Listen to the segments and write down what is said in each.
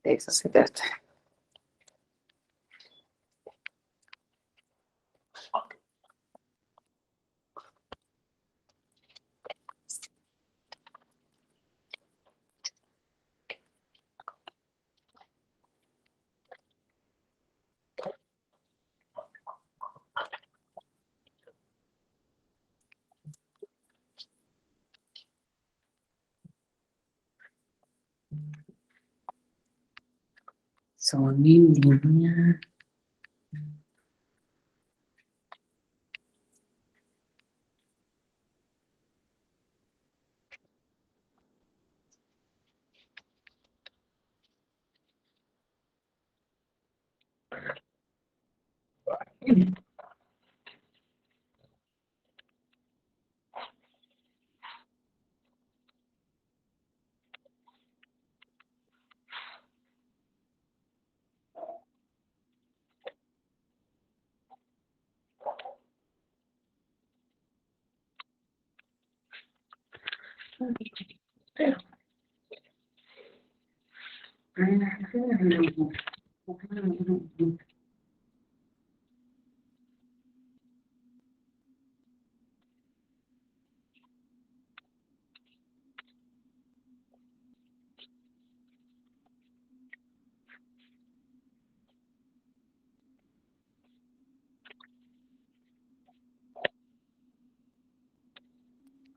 De eso se trata. Son en línea.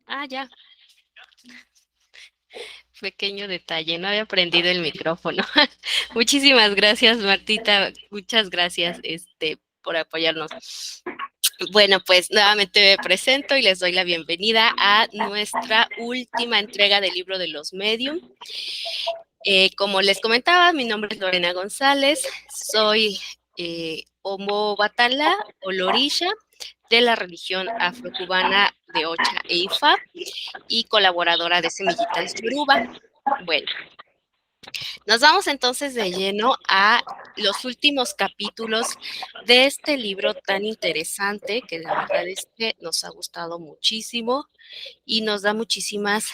Ah, ya, pequeño detalle, no había prendido el micrófono. Muchísimas gracias, Martita, muchas gracias, por apoyarnos. Bueno, pues nuevamente me presento y les doy la bienvenida a nuestra última entrega del libro de los Medium. Como les comentaba, mi nombre es Lorena González, soy Homo Batala o Lorisha de la religión afrocubana de Ocha e Ifa y colaboradora de Semillitas Yoruba. Bueno, nos vamos entonces de lleno a los últimos capítulos de este libro tan interesante que la verdad es que nos ha gustado muchísimo y nos da muchísimas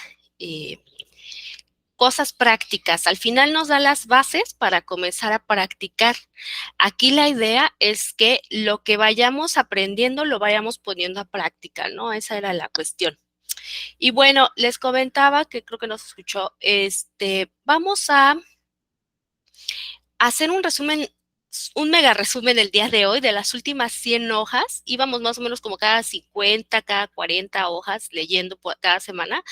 cosas prácticas. Al final nos da las bases para comenzar a practicar. Aquí la idea es que lo que vayamos aprendiendo lo vayamos poniendo a práctica, ¿no? Esa era la cuestión. Y bueno, les comentaba que creo que nos escuchó, vamos a hacer un resumen, un mega resumen el día de hoy de las últimas 100 hojas. Íbamos más o menos como cada 50, cada 40 hojas leyendo cada semana,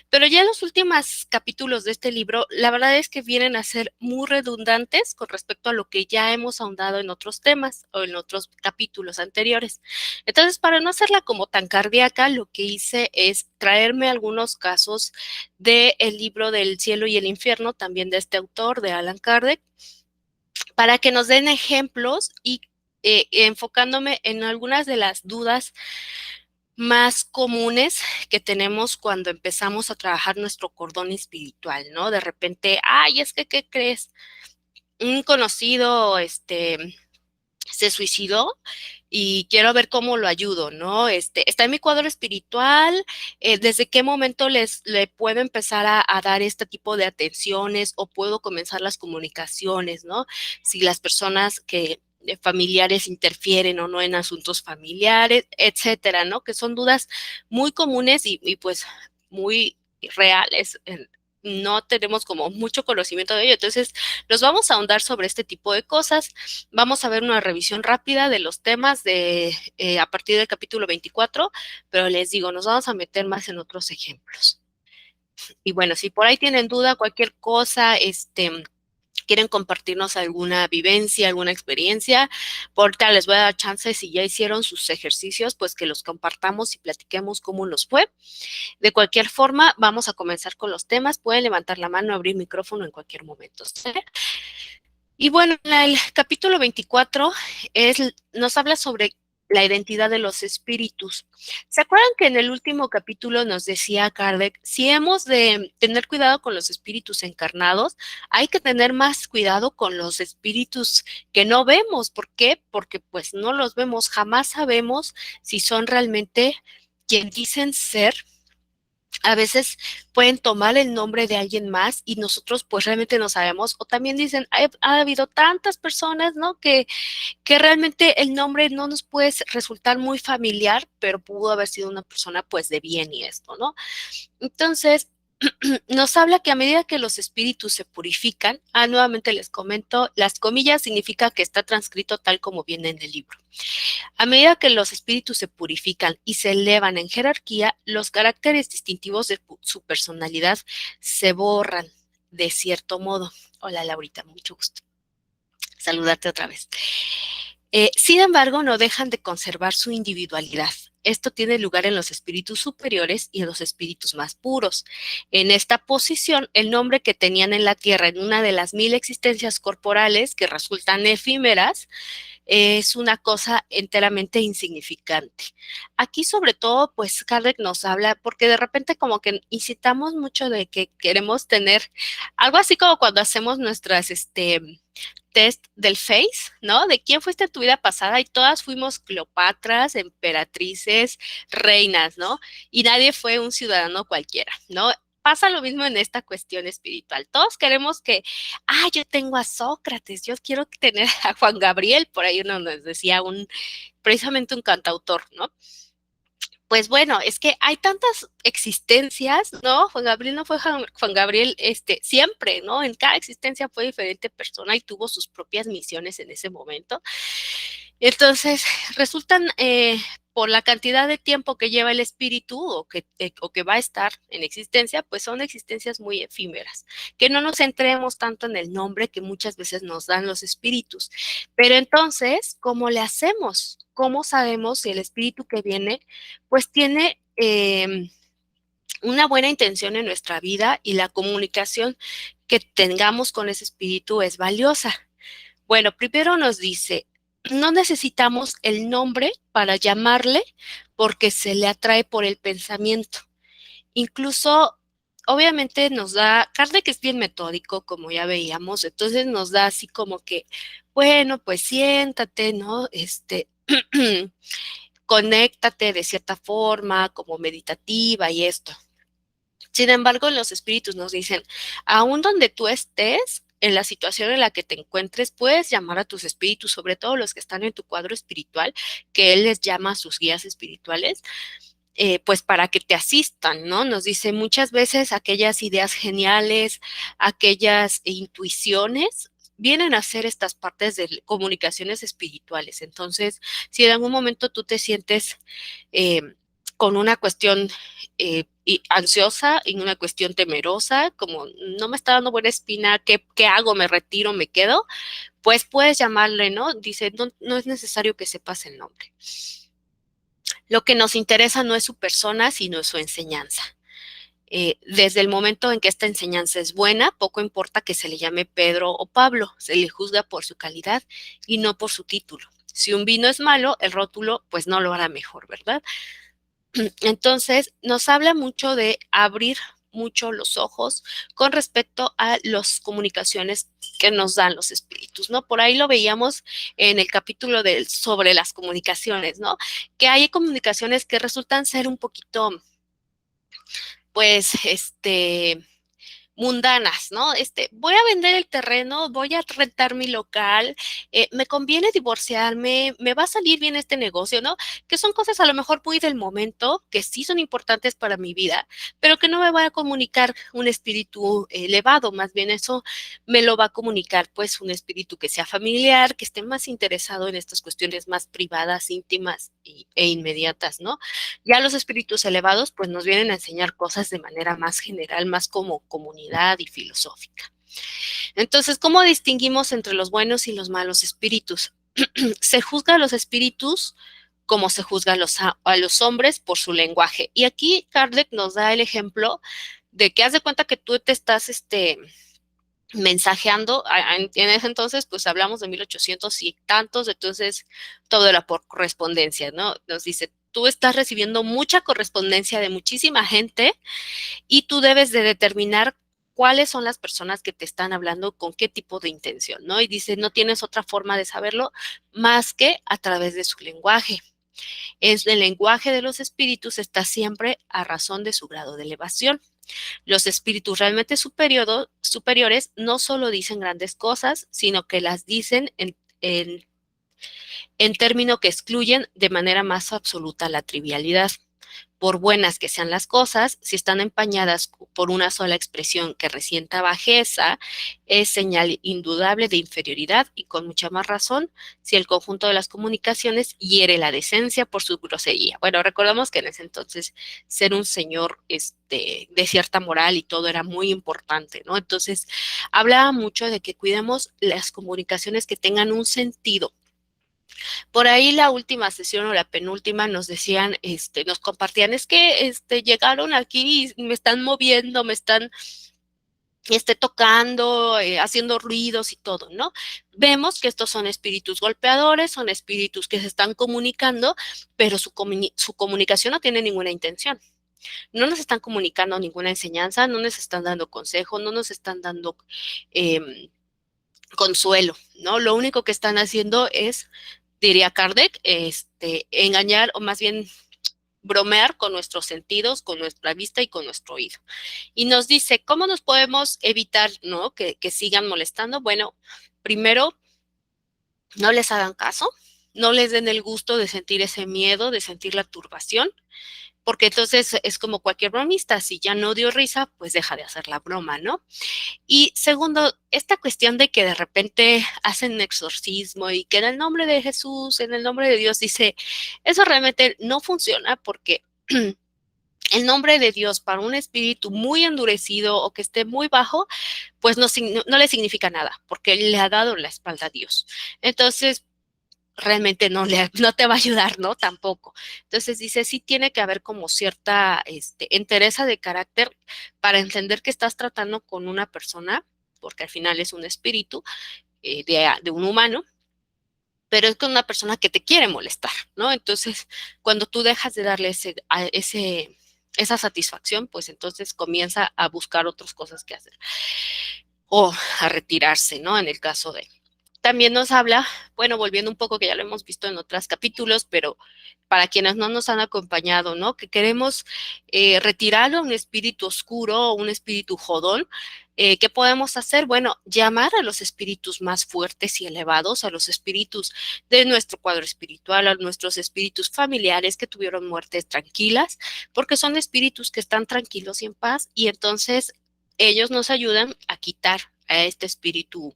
pero ya los últimos capítulos de este libro, la verdad es que vienen a ser muy redundantes con respecto a lo que ya hemos ahondado en otros temas o en otros capítulos anteriores. Entonces, para no hacerla como tan cardíaca, lo que hice es traerme algunos casos del libro del cielo y el infierno, también de este autor, de Allan Kardec, para que nos den ejemplos y enfocándome en algunas de las dudas más comunes que tenemos cuando empezamos a trabajar nuestro cordón espiritual, ¿no? De repente, ay, es que, ¿qué crees? Un conocido, se suicidó y quiero ver cómo lo ayudo, ¿no? Está en mi cuadro espiritual, ¿desde qué momento le puedo empezar a dar este tipo de atenciones o puedo comenzar las comunicaciones, ¿no? Si las personas que familiares interfieren o no en asuntos familiares, etcétera, ¿no? Que son dudas muy comunes y pues muy reales. No tenemos como mucho conocimiento de ello, entonces nos vamos a ahondar sobre este tipo de cosas. Vamos a ver una revisión rápida de los temas a partir del capítulo 24, pero les digo, nos vamos a meter más en otros ejemplos. Y bueno, si por ahí tienen duda, cualquier cosa, quieren compartirnos alguna vivencia, alguna experiencia. Por ahorita les voy a dar chance, si ya hicieron sus ejercicios, pues que los compartamos y platiquemos cómo nos fue. De cualquier forma, vamos a comenzar con los temas. Pueden levantar la mano, abrir micrófono en cualquier momento, ¿sí? Y bueno, el capítulo 24 nos habla sobre la identidad de los espíritus. ¿Se acuerdan que en el último capítulo nos decía Kardec, si hemos de tener cuidado con los espíritus encarnados, hay que tener más cuidado con los espíritus que no vemos? ¿Por qué? Porque pues no los vemos, jamás sabemos si son realmente quien dicen ser. A veces pueden tomar el nombre de alguien más y nosotros pues realmente no sabemos, o también dicen, ha habido tantas personas, ¿no? Que realmente el nombre no nos puede resultar muy familiar, pero pudo haber sido una persona pues de bien y esto, ¿no? Entonces, nos habla que a medida que los espíritus se purifican, nuevamente les comento, las comillas significa que está transcrito tal como viene en el libro. A medida que los espíritus se purifican y se elevan en jerarquía, los caracteres distintivos de su personalidad se borran de cierto modo. Hola Laurita, mucho gusto. Saludarte otra vez. Sin embargo, no dejan de conservar su individualidad. Esto tiene lugar en los espíritus superiores y en los espíritus más puros. En esta posición, el nombre que tenían en la tierra en una de las 1000 existencias corporales que resultan efímeras, es una cosa enteramente insignificante. Aquí sobre todo, pues Kardec nos habla, porque de repente como que incitamos mucho de que queremos tener algo así como cuando hacemos nuestras, test del Face, ¿no? De quién fuiste en tu vida pasada y todas fuimos Cleopatras, emperatrices, reinas, ¿no? Y nadie fue un ciudadano cualquiera, ¿no? Pasa lo mismo en esta cuestión espiritual. Todos queremos que, yo tengo a Sócrates, yo quiero tener a Juan Gabriel, por ahí uno nos decía precisamente un cantautor, ¿no? Pues bueno, es que hay tantas existencias, ¿no? Juan Gabriel no fue Juan Gabriel siempre, ¿no? En cada existencia fue diferente persona y tuvo sus propias misiones en ese momento. Entonces, resultan, por la cantidad de tiempo que lleva el espíritu o que va a estar en existencia, pues son existencias muy efímeras. Que no nos centremos tanto en el nombre que muchas veces nos dan los espíritus. Pero entonces, ¿cómo le hacemos? ¿Cómo sabemos si el espíritu que viene, pues tiene una buena intención en nuestra vida y la comunicación que tengamos con ese espíritu es valiosa? Bueno, primero nos dice, no necesitamos el nombre para llamarle porque se le atrae por el pensamiento. Incluso, obviamente nos da, Kardec es bien metódico, como ya veíamos, entonces nos da así como que, bueno, pues siéntate, ¿no? Conéctate de cierta forma, como meditativa y esto. Sin embargo, los espíritus nos dicen, aún donde tú estés, en la situación en la que te encuentres, puedes llamar a tus espíritus, sobre todo los que están en tu cuadro espiritual, que él les llama a sus guías espirituales, pues para que te asistan, ¿no? Nos dice muchas veces aquellas ideas geniales, aquellas intuiciones, vienen a ser estas partes de comunicaciones espirituales. Entonces, si en algún momento tú te sientes eh, con una cuestión ansiosa, en una cuestión temerosa, como no me está dando buena espina, ¿qué hago? ¿Me retiro? ¿Me quedo? Pues puedes llamarle, ¿no? Dice, no, no es necesario que sepas el nombre. Lo que nos interesa no es su persona, sino su enseñanza. Desde el momento en que esta enseñanza es buena, poco importa que se le llame Pedro o Pablo, se le juzga por su calidad y no por su título. Si un vino es malo, el rótulo pues no lo hará mejor, ¿verdad? Entonces, nos habla mucho de abrir mucho los ojos con respecto a las comunicaciones que nos dan los espíritus, ¿no? Por ahí lo veíamos en el capítulo sobre las comunicaciones, ¿no? Que hay comunicaciones que resultan ser un poquito, pues, mundanas, ¿no? Voy a vender el terreno, voy a rentar mi local, me conviene divorciarme, me va a salir bien este negocio, ¿no? Que son cosas a lo mejor muy del momento, que sí son importantes para mi vida, pero que no me va a comunicar un espíritu elevado, más bien eso me lo va a comunicar pues un espíritu que sea familiar, que esté más interesado en estas cuestiones más privadas, íntimas e inmediatas, ¿no? Ya los espíritus elevados pues nos vienen a enseñar cosas de manera más general, más como comunidad y filosófica. Entonces, ¿cómo distinguimos entre los buenos y los malos espíritus? Se juzga a los espíritus como se juzga a los hombres por su lenguaje. Y aquí Kardec nos da el ejemplo de que haz de cuenta que tú te estás mensajeando, en ese entonces pues hablamos de 1800 y tantos, entonces todo era por correspondencia, ¿no? Nos dice, tú estás recibiendo mucha correspondencia de muchísima gente y tú debes de determinar cuáles son las personas que te están hablando, con qué tipo de intención, ¿no? Y dice, no tienes otra forma de saberlo más que a través de su lenguaje. Es el lenguaje de los espíritus está siempre a razón de su grado de elevación. Los espíritus realmente superiores no solo dicen grandes cosas, sino que las dicen en términos que excluyen de manera más absoluta la trivialidad. Por buenas que sean las cosas, si están empañadas por una sola expresión que resienta bajeza, es señal indudable de inferioridad y con mucha más razón si el conjunto de las comunicaciones hiere la decencia por su grosería. Bueno, recordamos que en ese entonces ser un señor de cierta moral y todo era muy importante, ¿no? Entonces, hablaba mucho de que cuidemos las comunicaciones que tengan un sentido. Por ahí la última sesión o la penúltima nos decían, nos compartían, es que llegaron aquí y me están moviendo, me están tocando, haciendo ruidos y todo, ¿no? Vemos que estos son espíritus golpeadores, son espíritus que se están comunicando, pero su comunicación no tiene ninguna intención. No nos están comunicando ninguna enseñanza, no nos están dando consejo, no nos están dando consuelo, ¿no? Lo único que están haciendo es, diría Kardec, engañar o más bien bromear con nuestros sentidos, con nuestra vista y con nuestro oído. Y nos dice, ¿cómo nos podemos evitar, ¿no? Que sigan molestando? Bueno, primero, no les hagan caso, no les den el gusto de sentir ese miedo, de sentir la turbación, porque entonces es como cualquier bromista, si ya no dio risa, pues deja de hacer la broma, ¿no? Y segundo, esta cuestión de que de repente hacen exorcismo y que en el nombre de Jesús, en el nombre de Dios, dice, eso realmente no funciona porque el nombre de Dios para un espíritu muy endurecido o que esté muy bajo, pues no le significa nada, porque le ha dado la espalda a Dios. Entonces, realmente no te va a ayudar, ¿no? Tampoco. Entonces dice, sí tiene que haber como cierta entereza de carácter para entender que estás tratando con una persona, porque al final es un espíritu de un humano, pero es con una persona que te quiere molestar, ¿no? Entonces, cuando tú dejas de darle esa satisfacción, pues entonces comienza a buscar otras cosas que hacer o a retirarse, ¿no? En el caso de... También nos habla, bueno, volviendo un poco que ya lo hemos visto en otros capítulos, pero para quienes no nos han acompañado, ¿no? Que queremos retirar a un espíritu oscuro o un espíritu jodón. ¿Qué podemos hacer? Bueno, llamar a los espíritus más fuertes y elevados, a los espíritus de nuestro cuadro espiritual, a nuestros espíritus familiares que tuvieron muertes tranquilas, porque son espíritus que están tranquilos y en paz, y entonces ellos nos ayudan a quitar a este espíritu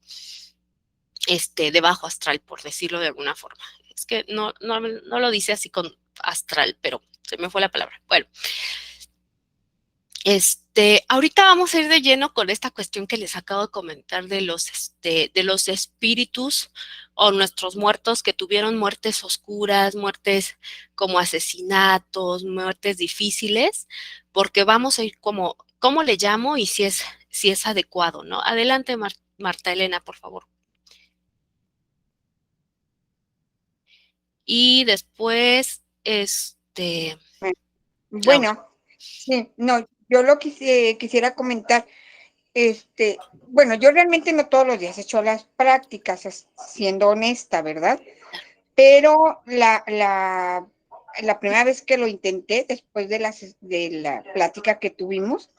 de bajo astral, por decirlo de alguna forma. Es que no lo dice así con astral, pero se me fue la palabra. Bueno, ahorita vamos a ir de lleno con esta cuestión que les acabo de comentar de los espíritus o nuestros muertos que tuvieron muertes oscuras, muertes como asesinatos, muertes difíciles, porque vamos a ir como, ¿cómo le llamo? Y si es adecuado, ¿no? Adelante, Marta Elena, por favor. Y después, Laura. Bueno, sí, no, yo lo quisiera comentar, bueno, yo realmente no todos los días he hecho las prácticas, siendo honesta, ¿verdad? Pero la primera vez que lo intenté, después de la plática que tuvimos,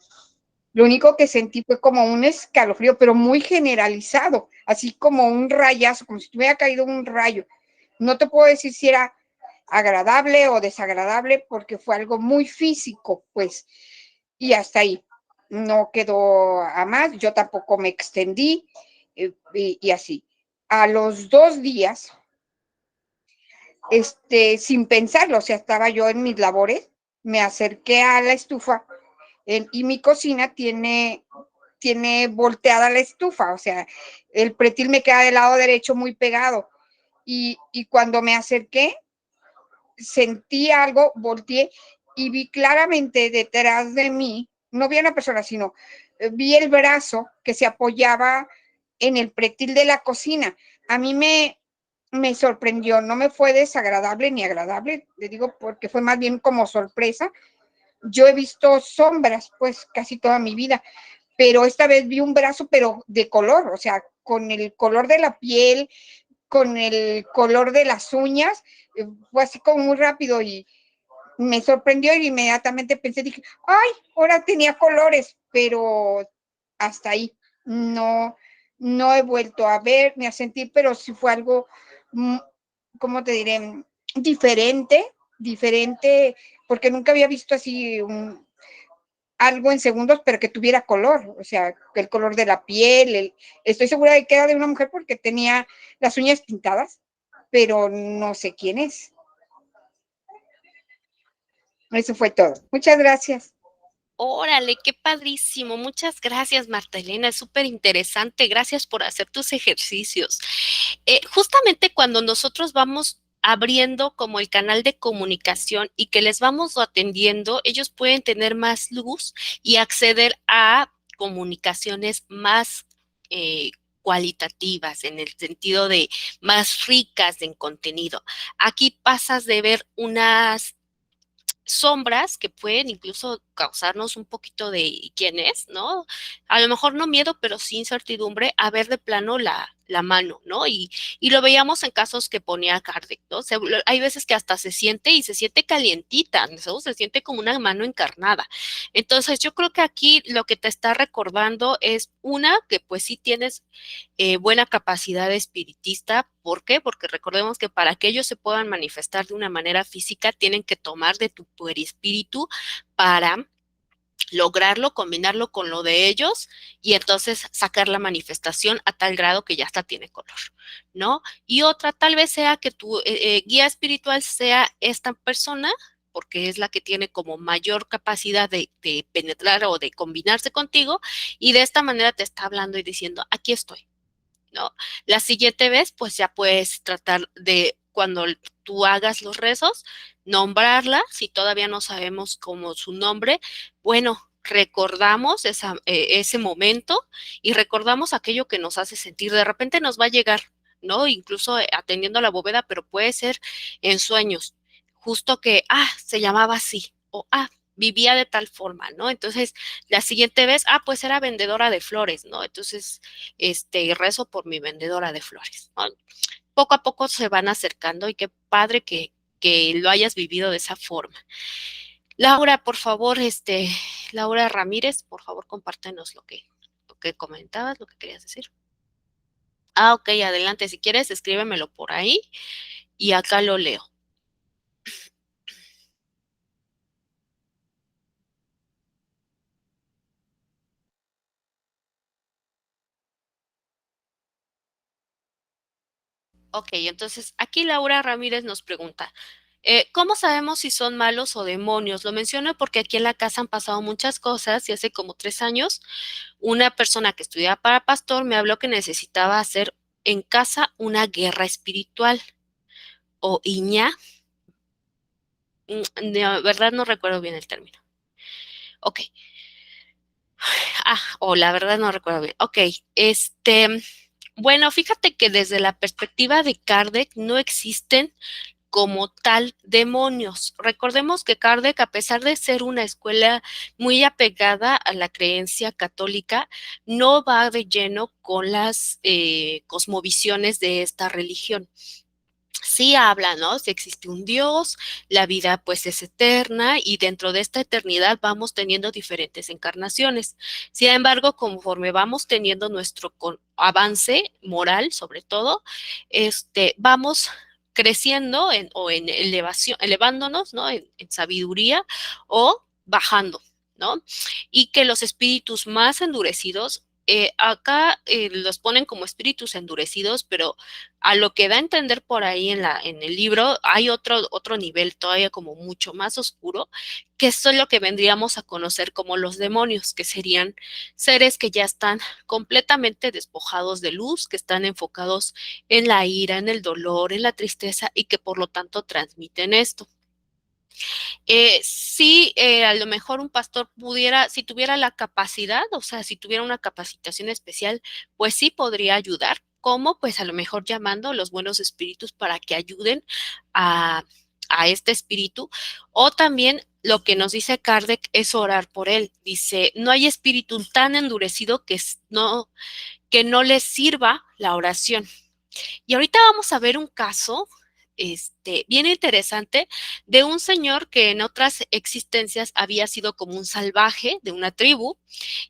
lo único que sentí fue como un escalofrío, pero muy generalizado, así como un rayazo, como si te hubiera caído un rayo. No te puedo decir si era agradable o desagradable porque fue algo muy físico, pues, y hasta ahí. No quedó a más, yo tampoco me extendí y así. A los 2 días, sin pensarlo, o sea, estaba yo en mis labores, me acerqué a la estufa y mi cocina tiene tiene volteada la estufa, o sea, el pretil me queda del lado derecho muy pegado. Y cuando me acerqué, sentí algo, volteé y vi claramente detrás de mí, no vi a una persona, sino vi el brazo que se apoyaba en el pretil de la cocina. A mí me sorprendió, no me fue desagradable ni agradable, le digo porque fue más bien como sorpresa. Yo he visto sombras pues casi toda mi vida, pero esta vez vi un brazo pero de color, o sea, con el color de la piel, con el color de las uñas, fue así como muy rápido y me sorprendió y inmediatamente pensé, dije, ay, ahora tenía colores, pero hasta ahí. No, no he vuelto a ver ni a sentir, pero sí fue algo, ¿cómo te diré? Diferente, diferente, porque nunca había visto así algo en segundos, pero que tuviera color, o sea, el color de la piel. Estoy segura de que era de una mujer porque tenía las uñas pintadas, pero no sé quién es. Eso fue todo. Muchas gracias. Órale, qué padrísimo. Muchas gracias, Marta Elena. Es súper interesante. Gracias por hacer tus ejercicios. Justamente cuando nosotros vamos abriendo como el canal de comunicación y que les vamos atendiendo, ellos pueden tener más luz y acceder a comunicaciones más cualitativas, en el sentido de más ricas en contenido. Aquí pasas de ver unas sombras que pueden incluso causarnos un poquito de quién es, ¿no? A lo mejor no miedo, pero sí incertidumbre, a ver de plano la mano, ¿no? Y lo veíamos en casos que ponía Kardec, ¿no? Hay veces que hasta se siente y se siente calientita, ¿no? Se siente como una mano encarnada. Entonces, yo creo que aquí lo que te está recordando es una, que pues sí tienes buena capacidad espiritista. ¿Por qué? Porque recordemos que para que ellos se puedan manifestar de una manera física, tienen que tomar de tu perispíritu para lograrlo, combinarlo con lo de ellos y entonces sacar la manifestación a tal grado que ya hasta tiene color, ¿no? Y otra tal vez sea que tu guía espiritual sea esta persona, porque es la que tiene como mayor capacidad de penetrar o de combinarse contigo, y de esta manera te está hablando y diciendo, aquí estoy, ¿no? La siguiente vez, pues ya puedes tratar de, cuando tú hagas los rezos, nombrarla, si todavía no sabemos cómo su nombre, bueno, recordamos ese momento y recordamos aquello que nos hace sentir. De repente nos va a llegar, ¿no? Incluso atendiendo a la bóveda, pero puede ser en sueños, justo que, se llamaba así, o, vivía de tal forma, ¿no? Entonces, la siguiente vez, pues era vendedora de flores, ¿no? Entonces, y rezo por mi vendedora de flores, ¿no? Poco a poco se van acercando y qué padre que lo hayas vivido de esa forma. Laura, por favor, Laura Ramírez, por favor, compártenos lo que comentabas, lo que querías decir. Ok, adelante, si quieres, escríbemelo por ahí y acá lo leo. Ok, entonces aquí Laura Ramírez nos pregunta, ¿cómo sabemos si son malos o demonios? Lo menciono porque aquí en la casa han pasado muchas cosas y hace como 3 años una persona que estudiaba para pastor me habló que necesitaba hacer en casa una guerra espiritual o iña. De verdad no recuerdo bien el término. Ok. O la verdad no recuerdo bien. Ok, bueno, fíjate que desde la perspectiva de Kardec no existen como tal demonios. Recordemos que Kardec, a pesar de ser una escuela muy apegada a la creencia católica, no va de lleno con las cosmovisiones de esta religión. Sí habla, ¿no? Si existe un Dios, la vida pues es eterna y dentro de esta eternidad vamos teniendo diferentes encarnaciones. Sin embargo, conforme vamos teniendo nuestro avance moral, sobre todo, vamos creciendo o en elevación, elevándonos, ¿no? En sabiduría o bajando, ¿no? Y que los espíritus más endurecidos acá los ponen como espíritus endurecidos, pero a lo que da a entender por ahí en el libro, hay otro nivel todavía como mucho más oscuro, que esto es lo que vendríamos a conocer como los demonios, que serían seres que ya están completamente despojados de luz, que están enfocados en la ira, en el dolor, en la tristeza y que por lo tanto transmiten esto. Sí, a lo mejor un pastor pudiera, si tuviera la capacidad, o sea, si tuviera una capacitación especial, pues sí podría ayudar. ¿Cómo? Pues a lo mejor llamando a los buenos espíritus para que ayuden a, a este espíritu. O también lo que nos dice Kardec es orar por él. Dice, no hay espíritu tan endurecido que no les sirva la oración. Y ahorita vamos a ver un caso bien interesante de un señor que en otras existencias había sido como un salvaje de una tribu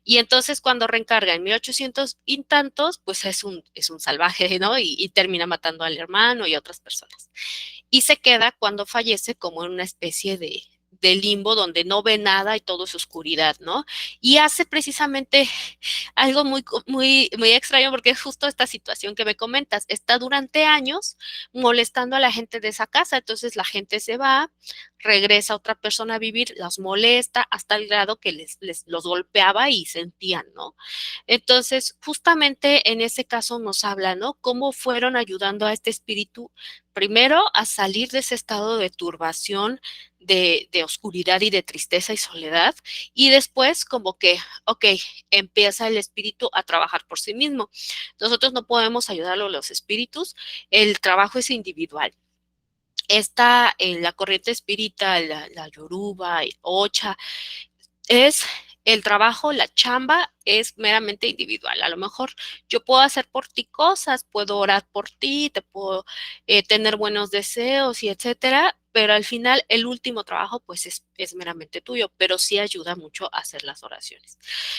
y entonces cuando reencarga en 1800 y tantos, pues es un salvaje, ¿no? Y termina matando al hermano y a otras personas. Y se queda cuando fallece como en una especie de limbo donde no ve nada y todo es oscuridad, ¿no? Y hace precisamente algo muy extraño porque es justo esta situación que me comentas. Está durante años molestando a la gente de esa casa, entonces la gente se va, regresa otra persona a vivir, los molesta hasta el grado que los golpeaba y sentían, ¿no? Entonces, justamente en ese caso nos habla, ¿no? Cómo fueron ayudando a este espíritu primero a salir de ese estado de turbación, de oscuridad y de tristeza y soledad, y después como que, ok, empieza el espíritu a trabajar por sí mismo. Nosotros no podemos ayudarlo a los espíritus, el trabajo es individual. Esta, la corriente espírita, la yoruba, ocha, es el trabajo, la chamba es meramente individual. A lo mejor yo puedo hacer por ti cosas, puedo orar por ti, te puedo tener buenos deseos y etcétera, pero al final el último trabajo pues es meramente tuyo, pero sí ayuda mucho a hacer las oraciones.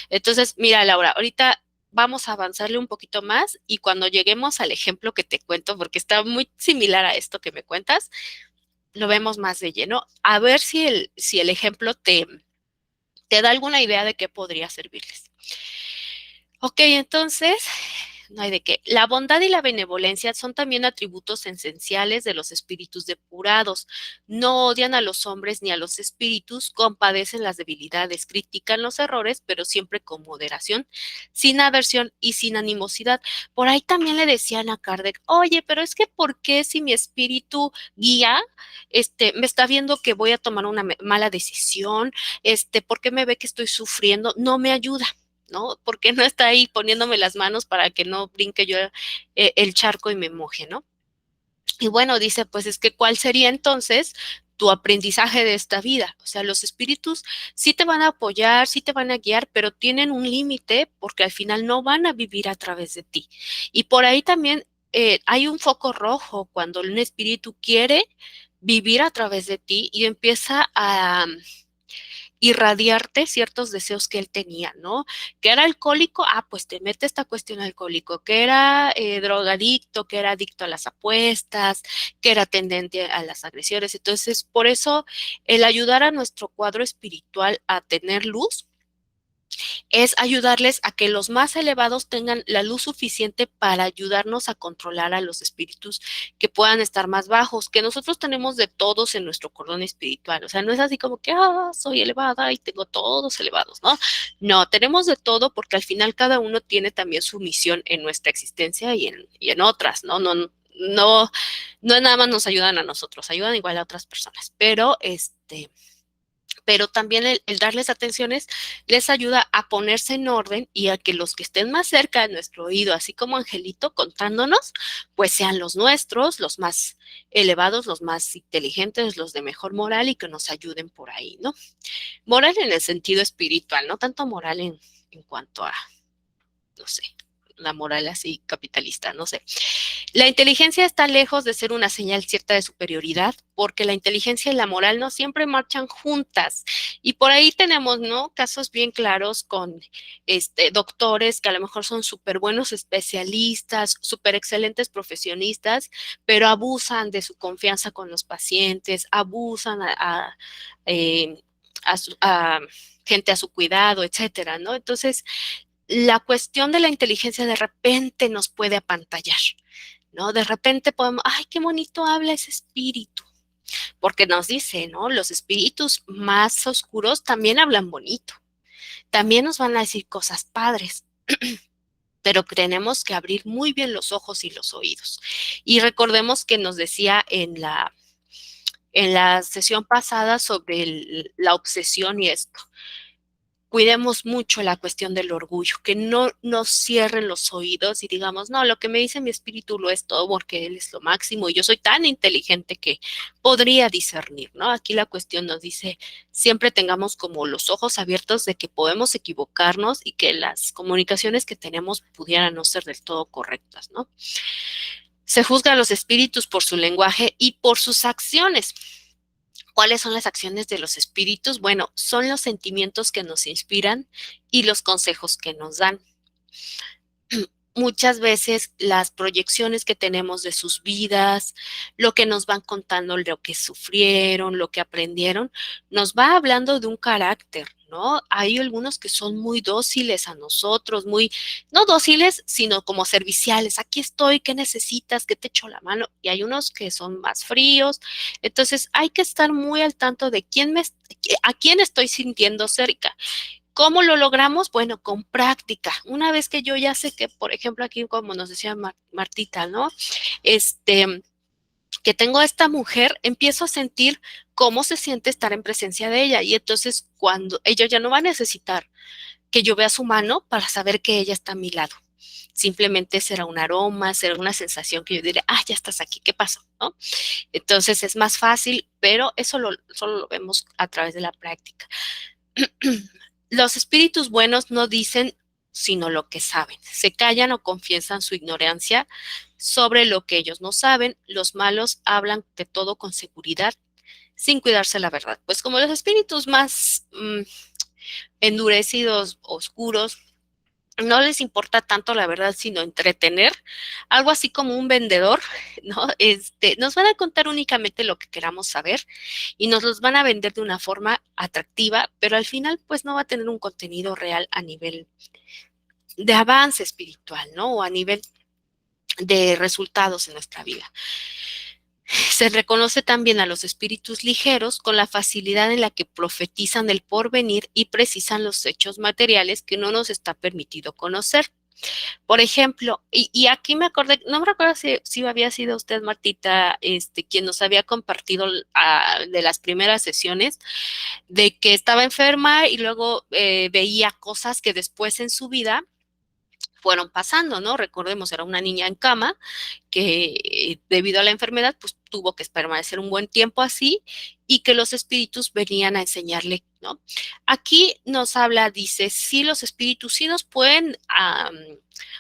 Entonces, mira, Laura, ahorita vamos a avanzarle un poquito más y cuando lleguemos al ejemplo que te cuento, porque está muy similar a esto que me cuentas, lo vemos más de lleno, a ver si el ejemplo te da alguna idea de qué podría servirles. Ok, entonces, no hay de qué. La bondad y la benevolencia son también atributos esenciales de los espíritus depurados. No odian a los hombres ni a los espíritus, compadecen las debilidades, critican los errores, pero siempre con moderación, sin aversión y sin animosidad. Por ahí también le decían a Kardec, oye, pero es que ¿por qué si mi espíritu guía, me está viendo que voy a tomar una mala decisión, ¿por qué me ve que estoy sufriendo? No me ayuda. ¿No? ¿Por qué no está ahí poniéndome las manos para que no brinque yo el charco y me moje, ¿no? Y bueno, dice, pues es que ¿cuál sería entonces tu aprendizaje de esta vida? O sea, los espíritus sí te van a apoyar, sí te van a guiar, pero tienen un límite porque al final no van a vivir a través de ti. Y por ahí también hay un foco rojo cuando un espíritu quiere vivir a través de ti y empieza a irradiarte ciertos deseos que él tenía, ¿no? Que era alcohólico, pues te mete esta cuestión alcohólico, que era drogadicto, que era adicto a las apuestas, que era tendente a las agresiones. Entonces, por eso el ayudar a nuestro cuadro espiritual a tener luz es ayudarles a que los más elevados tengan la luz suficiente para ayudarnos a controlar a los espíritus que puedan estar más bajos, que nosotros tenemos de todos en nuestro cordón espiritual. O sea, no es así como que, soy elevada y tengo todos elevados, ¿no? No, tenemos de todo porque al final cada uno tiene también su misión en nuestra existencia y en otras, ¿no? No nada más nos ayudan a nosotros, ayudan igual a otras personas, pero también el darles atenciones les ayuda a ponerse en orden y a que los que estén más cerca de nuestro oído, así como Angelito contándonos, pues sean los nuestros, los más elevados, los más inteligentes, los de mejor moral y que nos ayuden por ahí, ¿no? Moral en el sentido espiritual, no tanto moral en cuanto a, no sé, la moral así capitalista, no sé. La inteligencia está lejos de ser una señal cierta de superioridad, porque la inteligencia y la moral no siempre marchan juntas. Y por ahí tenemos, ¿no? Casos bien claros con doctores que a lo mejor son súper buenos especialistas, súper excelentes profesionistas, pero abusan de su confianza con los pacientes, abusan eh, a gente a su cuidado, etcétera, ¿no? Entonces, la cuestión de la inteligencia de repente nos puede apantallar, ¿no? De repente podemos, ay, qué bonito habla ese espíritu, porque nos dice, ¿no? Los espíritus más oscuros también hablan bonito, también nos van a decir cosas padres, pero tenemos que abrir muy bien los ojos y los oídos. Y recordemos que nos decía en la sesión pasada sobre la obsesión y esto. Cuidemos mucho la cuestión del orgullo, que no nos cierren los oídos y digamos, no, lo que me dice mi espíritu lo es todo porque él es lo máximo y yo soy tan inteligente que podría discernir, ¿no? Aquí la cuestión nos dice, siempre tengamos como los ojos abiertos de que podemos equivocarnos y que las comunicaciones que tenemos pudieran no ser del todo correctas, ¿no? Se juzga a los espíritus por su lenguaje y por sus acciones. ¿Cuáles son las acciones de los espíritus? Bueno, son los sentimientos que nos inspiran y los consejos que nos dan. Muchas veces las proyecciones que tenemos de sus vidas, lo que nos van contando, lo que sufrieron, lo que aprendieron, nos va hablando de un carácter, ¿no? Hay algunos que son muy dóciles a nosotros, muy, no dóciles, sino como serviciales. Aquí estoy, ¿qué necesitas? ¿Qué te echo la mano? Y hay unos que son más fríos. Entonces hay que estar muy al tanto de a quién estoy sintiendo cerca. ¿Cómo lo logramos? Bueno, con práctica. Una vez que yo ya sé que, por ejemplo, aquí como nos decía Martita, ¿no? Que tengo a esta mujer, empiezo a sentir cómo se siente estar en presencia de ella. Y entonces cuando ella ya no va a necesitar que yo vea su mano para saber que ella está a mi lado. Simplemente será un aroma, será una sensación que yo diré, ah, ya estás aquí, ¿qué pasó? ¿No? Entonces es más fácil, pero eso solo lo vemos a través de la práctica. Los espíritus buenos no dicen sino lo que saben. Se callan o confiesan su ignorancia sobre lo que ellos no saben. Los malos hablan de todo con seguridad, sin cuidarse la verdad. Pues como los espíritus más endurecidos, oscuros, no les importa tanto la verdad, sino entretener, algo así como un vendedor, ¿no? Nos van a contar únicamente lo que queramos saber y nos los van a vender de una forma atractiva, pero al final pues no va a tener un contenido real a nivel de avance espiritual, ¿no? O a nivel de resultados en nuestra vida. Se reconoce también a los espíritus ligeros con la facilidad en la que profetizan el porvenir y precisan los hechos materiales que no nos está permitido conocer. Por ejemplo, y aquí me acordé, no me recuerdo si había sido usted, Martita, quien nos había compartido de las primeras sesiones, de que estaba enferma y luego veía cosas que después en su vida fueron pasando, ¿no? Recordemos, era una niña en cama que debido a la enfermedad, pues tuvo que permanecer un buen tiempo así y que los espíritus venían a enseñarle, ¿no? Aquí nos habla, dice, sí, los espíritus sí nos pueden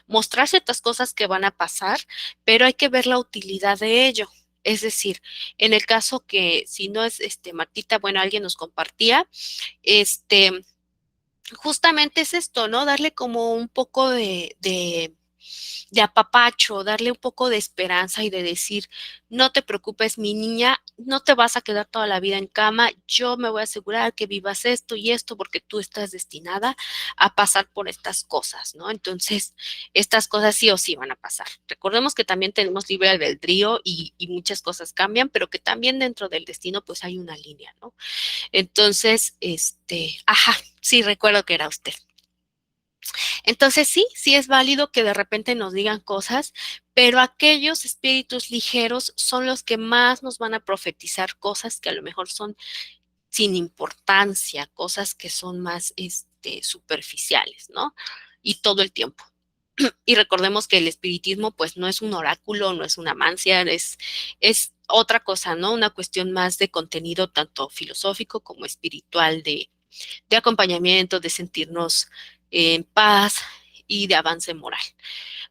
mostrar ciertas cosas que van a pasar, pero hay que ver la utilidad de ello. Es decir, en el caso que si no es Martita, bueno, alguien nos compartía, justamente es esto, ¿no? Darle como un poco de apapacho, darle un poco de esperanza y de decir, no te preocupes, mi niña, no te vas a quedar toda la vida en cama, yo me voy a asegurar que vivas esto y esto porque tú estás destinada a pasar por estas cosas, ¿no? Entonces, estas cosas sí o sí van a pasar. Recordemos que también tenemos libre albedrío y muchas cosas cambian, pero que también dentro del destino pues hay una línea, ¿no? Entonces, ajá, sí recuerdo que era usted. Entonces sí es válido que de repente nos digan cosas, pero aquellos espíritus ligeros son los que más nos van a profetizar cosas que a lo mejor son sin importancia, cosas que son más superficiales, ¿no? Y todo el tiempo. Y recordemos que el espiritismo pues no es un oráculo, no es una mancia, es otra cosa, ¿no? Una cuestión más de contenido tanto filosófico como espiritual, de acompañamiento, de sentirnos en paz y de avance moral.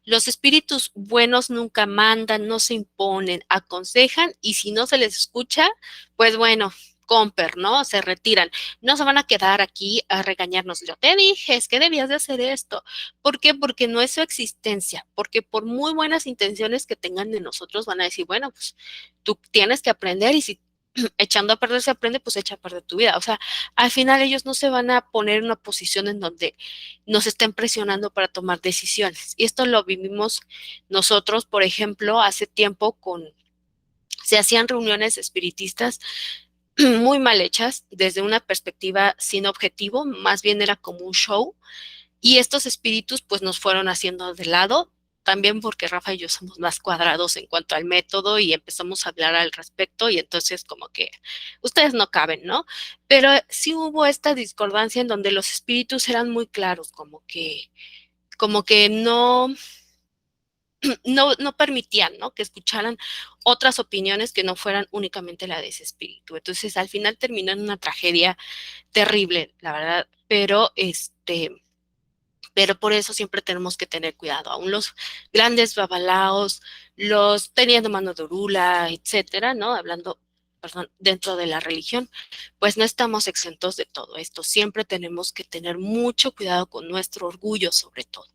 Los espíritus buenos nunca mandan, no se imponen, aconsejan y si no se les escucha, pues bueno, comper, ¿no? Se retiran. No se van a quedar aquí a regañarnos. Yo te dije, es que debías de hacer esto. ¿Por qué? Porque no es su existencia, porque por muy buenas intenciones que tengan de nosotros van a decir, bueno, pues tú tienes que aprender y si echando a perder se aprende, pues echa a perder tu vida. O sea, al final ellos no se van a poner en una posición en donde nos estén presionando para tomar decisiones. Y esto lo vivimos nosotros, por ejemplo, hace tiempo se hacían reuniones espiritistas muy mal hechas, desde una perspectiva sin objetivo, más bien era como un show, y estos espíritus pues nos fueron haciendo de lado, también porque Rafa y yo somos más cuadrados en cuanto al método y empezamos a hablar al respecto y entonces como que ustedes no caben, ¿no? Pero sí hubo esta discordancia en donde los espíritus eran muy claros, como que no permitían, ¿no? Que escucharan otras opiniones que no fueran únicamente la de ese espíritu. Entonces, al final terminó en una tragedia terrible, la verdad, pero por eso siempre tenemos que tener cuidado. Aún los grandes babalaos, los teniendo mano de orula, etcétera, ¿no? Hablando, perdón, dentro de la religión, pues no estamos exentos de todo esto. Siempre tenemos que tener mucho cuidado con nuestro orgullo, sobre todo.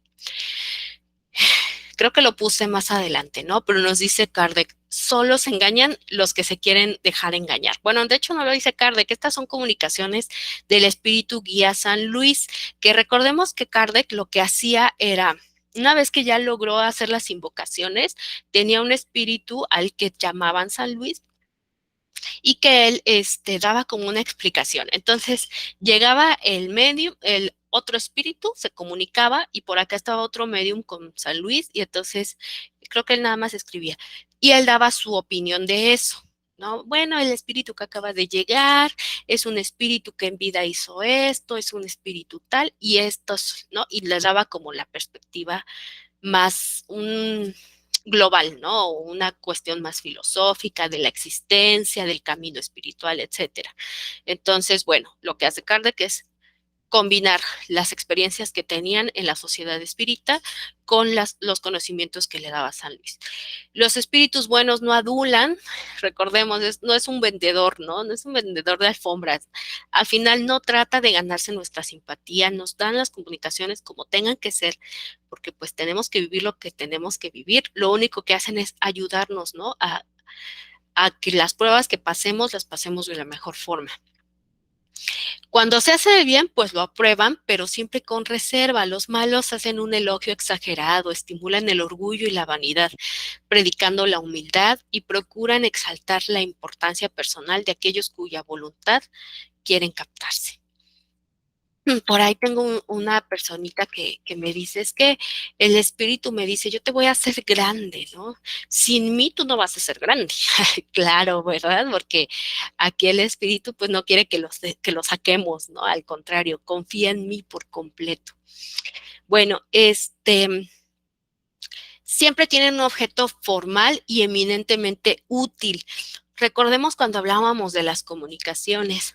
Creo que lo puse más adelante, ¿no? Pero nos dice Kardec, solo se engañan los que se quieren dejar engañar. Bueno, de hecho no lo dice Kardec, estas son comunicaciones del espíritu guía San Luis, que recordemos que Kardec lo que hacía era, una vez que ya logró hacer las invocaciones, tenía un espíritu al que llamaban San Luis, y que él daba como una explicación. Entonces llegaba el medium, el otro espíritu se comunicaba y por acá estaba otro medium con San Luis y entonces creo que él nada más escribía y él daba su opinión de eso. ¿No? Bueno, el espíritu que acaba de llegar es un espíritu que en vida hizo esto, es un espíritu tal y estos, ¿no? Y les daba como la perspectiva más global, ¿no? Una cuestión más filosófica de la existencia, del camino espiritual, etcétera. Entonces, bueno, lo que hace Kardec es combinar las experiencias que tenían en la sociedad espírita con los conocimientos que le daba San Luis. Los espíritus buenos no adulan, recordemos, no es un vendedor, ¿no? No es un vendedor de alfombras. Al final no trata de ganarse nuestra simpatía, nos dan las comunicaciones como tengan que ser, porque pues tenemos que vivir lo que tenemos que vivir. Lo único que hacen es ayudarnos, ¿no? A que las pruebas que pasemos las pasemos de la mejor forma. Cuando se hace bien, pues lo aprueban, pero siempre con reserva. Los malos hacen un elogio exagerado, estimulan el orgullo y la vanidad, predicando la humildad y procuran exaltar la importancia personal de aquellos cuya voluntad quieren captarse. Por ahí tengo una personita que me dice, es que el espíritu me dice, yo te voy a hacer grande, ¿no? Sin mí tú no vas a ser grande. Claro, ¿verdad? Porque aquí el espíritu pues no quiere que lo saquemos, ¿no? Al contrario, confía en mí por completo. Bueno, siempre tienen un objeto formal y eminentemente útil. Recordemos cuando hablábamos de las comunicaciones,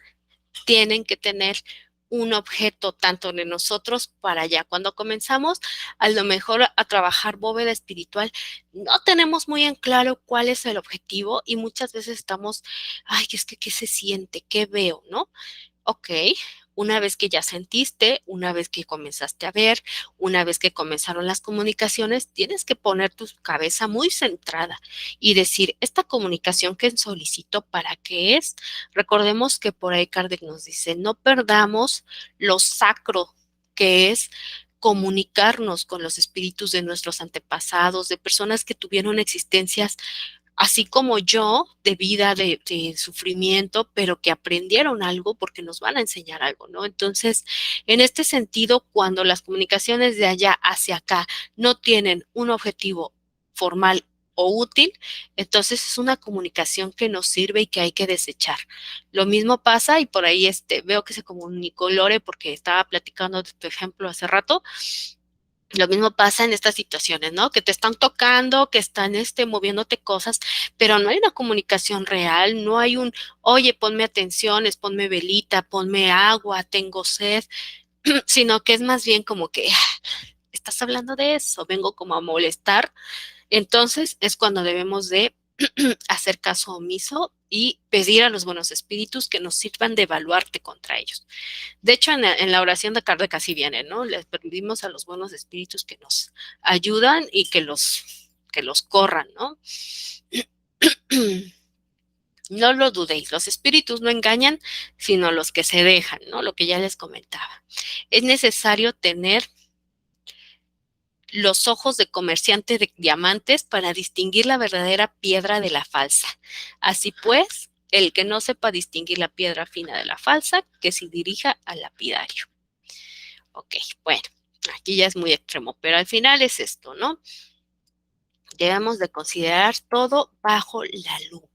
tienen que tener un objeto tanto de nosotros para allá. Cuando comenzamos a lo mejor a trabajar bóveda espiritual, no tenemos muy en claro cuál es el objetivo y muchas veces estamos, ay, es que qué se siente, qué veo, ¿no? Ok, una vez que ya sentiste, una vez que comenzaste a ver, una vez que comenzaron las comunicaciones, tienes que poner tu cabeza muy centrada y decir, esta comunicación que solicito, ¿para qué es? Recordemos que por ahí Kardec nos dice, no perdamos lo sacro que es comunicarnos con los espíritus de nuestros antepasados, de personas que tuvieron existencias así como yo, de vida, de sufrimiento, pero que aprendieron algo porque nos van a enseñar algo, ¿no? Entonces, en este sentido, cuando las comunicaciones de allá hacia acá no tienen un objetivo formal o útil, entonces es una comunicación que nos sirve y que hay que desechar. Lo mismo pasa, y por ahí veo que se comunicó Lore porque estaba platicando de tu ejemplo hace rato. Lo mismo pasa en estas situaciones, ¿no? Que te están tocando, que están moviéndote cosas, pero no hay una comunicación real, no hay oye, ponme atenciones, ponme velita, ponme agua, tengo sed, sino que es más bien como que estás hablando de eso, vengo como a molestar. Entonces es cuando debemos de hacer caso omiso y pedir a los buenos espíritus que nos sirvan de evaluarte contra ellos. De hecho, en la oración de Kardec así viene, ¿no? Les pedimos a los buenos espíritus que nos ayudan y que los corran, ¿no? No lo dudéis, los espíritus no engañan, sino los que se dejan, ¿no? Lo que ya les comentaba. Es necesario tener los ojos de comerciante de diamantes para distinguir la verdadera piedra de la falsa. Así pues, el que no sepa distinguir la piedra fina de la falsa, que se dirija al lapidario. Ok, bueno, aquí ya es muy extremo, pero al final es esto, ¿no? Debemos de considerar todo bajo la lupa.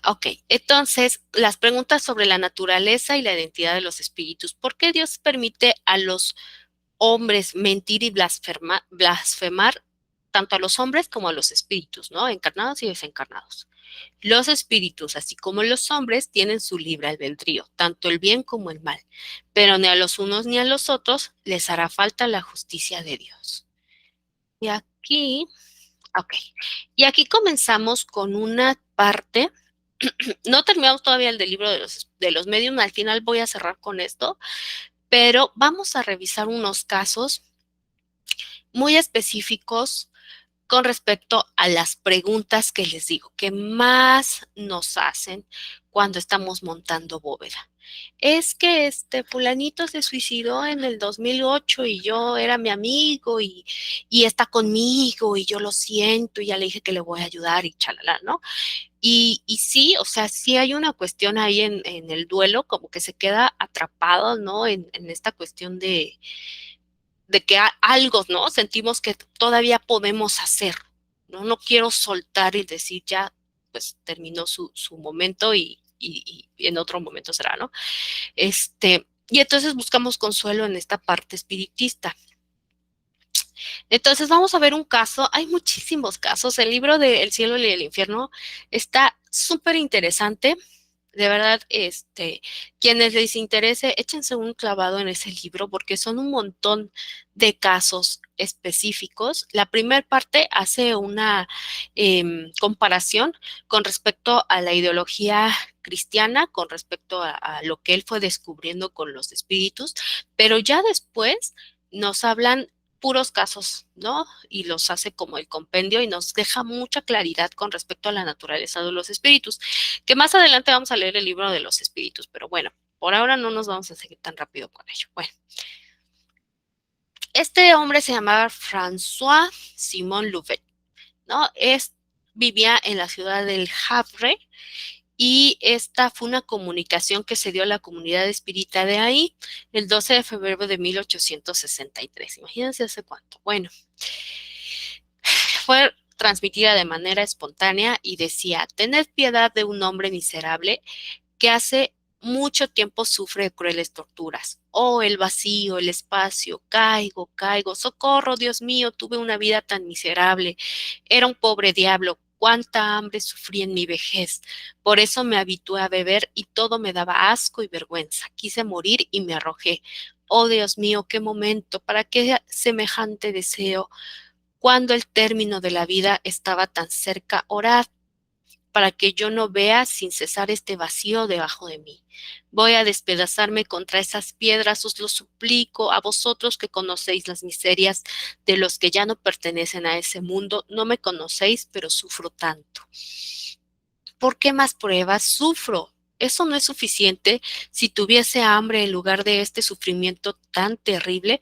Ok, entonces las preguntas sobre la naturaleza y la identidad de los espíritus. ¿Por qué Dios permite a los hombres mentir y blasfemar tanto a los hombres como a los espíritus, ¿no? Encarnados y desencarnados? Los espíritus, así como los hombres, tienen su libre albedrío, tanto el bien como el mal, pero ni a los unos ni a los otros les hará falta la justicia de Dios. Y aquí, ok, y aquí comenzamos con una parte. No terminamos todavía el del libro de los medium, al final voy a cerrar con esto, pero vamos a revisar unos casos muy específicos con respecto a las preguntas que les digo, que más nos hacen cuando estamos montando bóveda. Es que este fulanito se suicidó en el 2008 y yo era mi amigo y está conmigo y yo lo siento y ya le dije que le voy a ayudar y chalala, ¿no? Y sí, o sea, sí hay una cuestión ahí en el duelo, como que se queda atrapado, ¿no? En esta cuestión de que algo, ¿no? Sentimos que todavía podemos hacer, ¿no? No quiero soltar y decir ya, pues terminó su momento y en otro momento será, ¿no? Y entonces buscamos consuelo en esta parte espiritista. Entonces vamos a ver un caso, hay muchísimos casos, el libro de El cielo y el infierno está súper interesante. De verdad, quienes les interese, échense un clavado en ese libro porque son un montón de casos específicos. La primera parte hace una comparación con respecto a la ideología cristiana, con respecto a lo que él fue descubriendo con los espíritus, pero ya después nos hablan puros casos, ¿no? Y los hace como el compendio y nos deja mucha claridad con respecto a la naturaleza de los espíritus, que más adelante vamos a leer el libro de los espíritus, pero bueno, por ahora no nos vamos a seguir tan rápido con ello. Bueno, este hombre se llamaba François Simon Louvet, ¿no? Vivía en la ciudad del Havre y esta fue una comunicación que se dio a la comunidad espírita de ahí el 12 de febrero de 1863. Imagínense hace cuánto. Bueno, fue transmitida de manera espontánea y decía: tened piedad de un hombre miserable que hace mucho tiempo sufre de crueles torturas. Oh, el vacío, el espacio, caigo, caigo, socorro, Dios mío, tuve una vida tan miserable. Era un pobre diablo, cuánta hambre sufrí en mi vejez. Por eso me habitué a beber y todo me daba asco y vergüenza. Quise morir y me arrojé. Oh, Dios mío, qué momento, para qué semejante deseo. Cuando el término de la vida estaba tan cerca, orad para que yo no vea sin cesar este vacío debajo de mí. Voy a despedazarme contra esas piedras, os lo suplico, a vosotros que conocéis las miserias de los que ya no pertenecen a ese mundo, no me conocéis, pero sufro tanto. ¿Por qué más pruebas? Sufro. Eso no es suficiente. Si tuviese hambre en lugar de este sufrimiento tan terrible,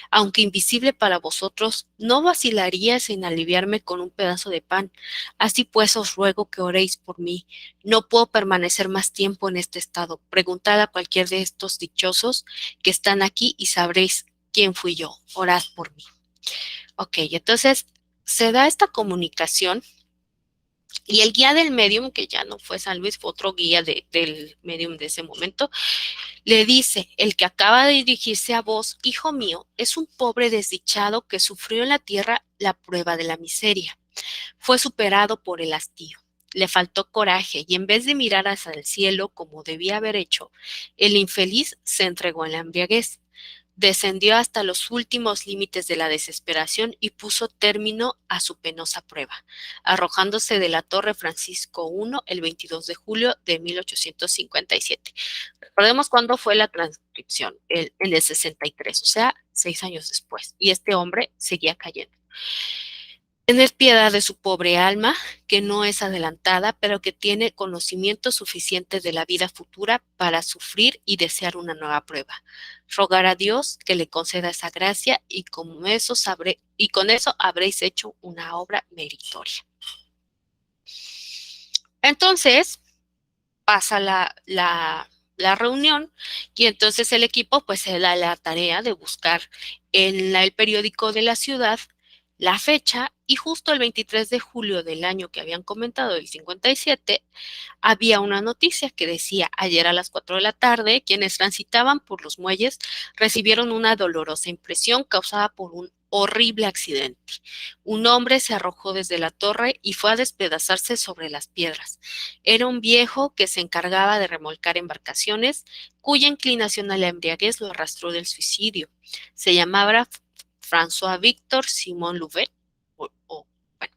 aunque invisible para vosotros, no vacilaríais en aliviarme con un pedazo de pan. Así pues os ruego que oréis por mí. No puedo permanecer más tiempo en este estado. Preguntad a cualquier de estos dichosos que están aquí y sabréis quién fui yo. Orad por mí. Ok, entonces se da esta comunicación. Y el guía del medium, que ya no fue San Luis, fue otro guía del medium de ese momento, le dice: el que acaba de dirigirse a vos, hijo mío, es un pobre desdichado que sufrió en la tierra la prueba de la miseria. Fue superado por el hastío. Le faltó coraje y en vez de mirar hacia el cielo como debía haber hecho, el infeliz se entregó en la embriaguez. Descendió hasta los últimos límites de la desesperación y puso término a su penosa prueba, arrojándose de la Torre Francisco I el 22 de julio de 1857. Recordemos cuándo fue la transcripción, en el 63, o sea, 6 años después, y este hombre seguía cayendo. Tener piedad de su pobre alma, que no es adelantada, pero que tiene conocimiento suficiente de la vida futura para sufrir y desear una nueva prueba. Rogar a Dios que le conceda esa gracia y con eso habréis hecho una obra meritoria. Entonces, pasa la reunión y entonces el equipo pues se da la tarea de buscar en el periódico de la ciudad la fecha y justo el 23 de julio del año que habían comentado, el 57, había una noticia que decía: ayer a las 4 de la tarde, quienes transitaban por los muelles recibieron una dolorosa impresión causada por un horrible accidente. Un hombre se arrojó desde la torre y fue a despedazarse sobre las piedras. Era un viejo que se encargaba de remolcar embarcaciones, cuya inclinación a la embriaguez lo arrastró del suicidio. Se llamaba François Victor Simon Louvet. Bueno,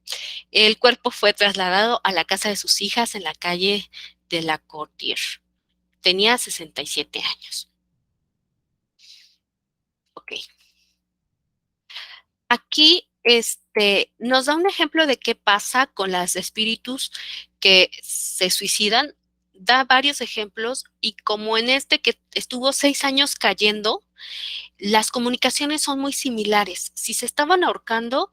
el cuerpo fue trasladado a la casa de sus hijas en la calle de la Cordier. Tenía 67 años. Ok. Aquí nos da un ejemplo de qué pasa con los espíritus que se suicidan. Da varios ejemplos y como en este que estuvo 6 años cayendo, las comunicaciones son muy similares. Si se estaban ahorcando,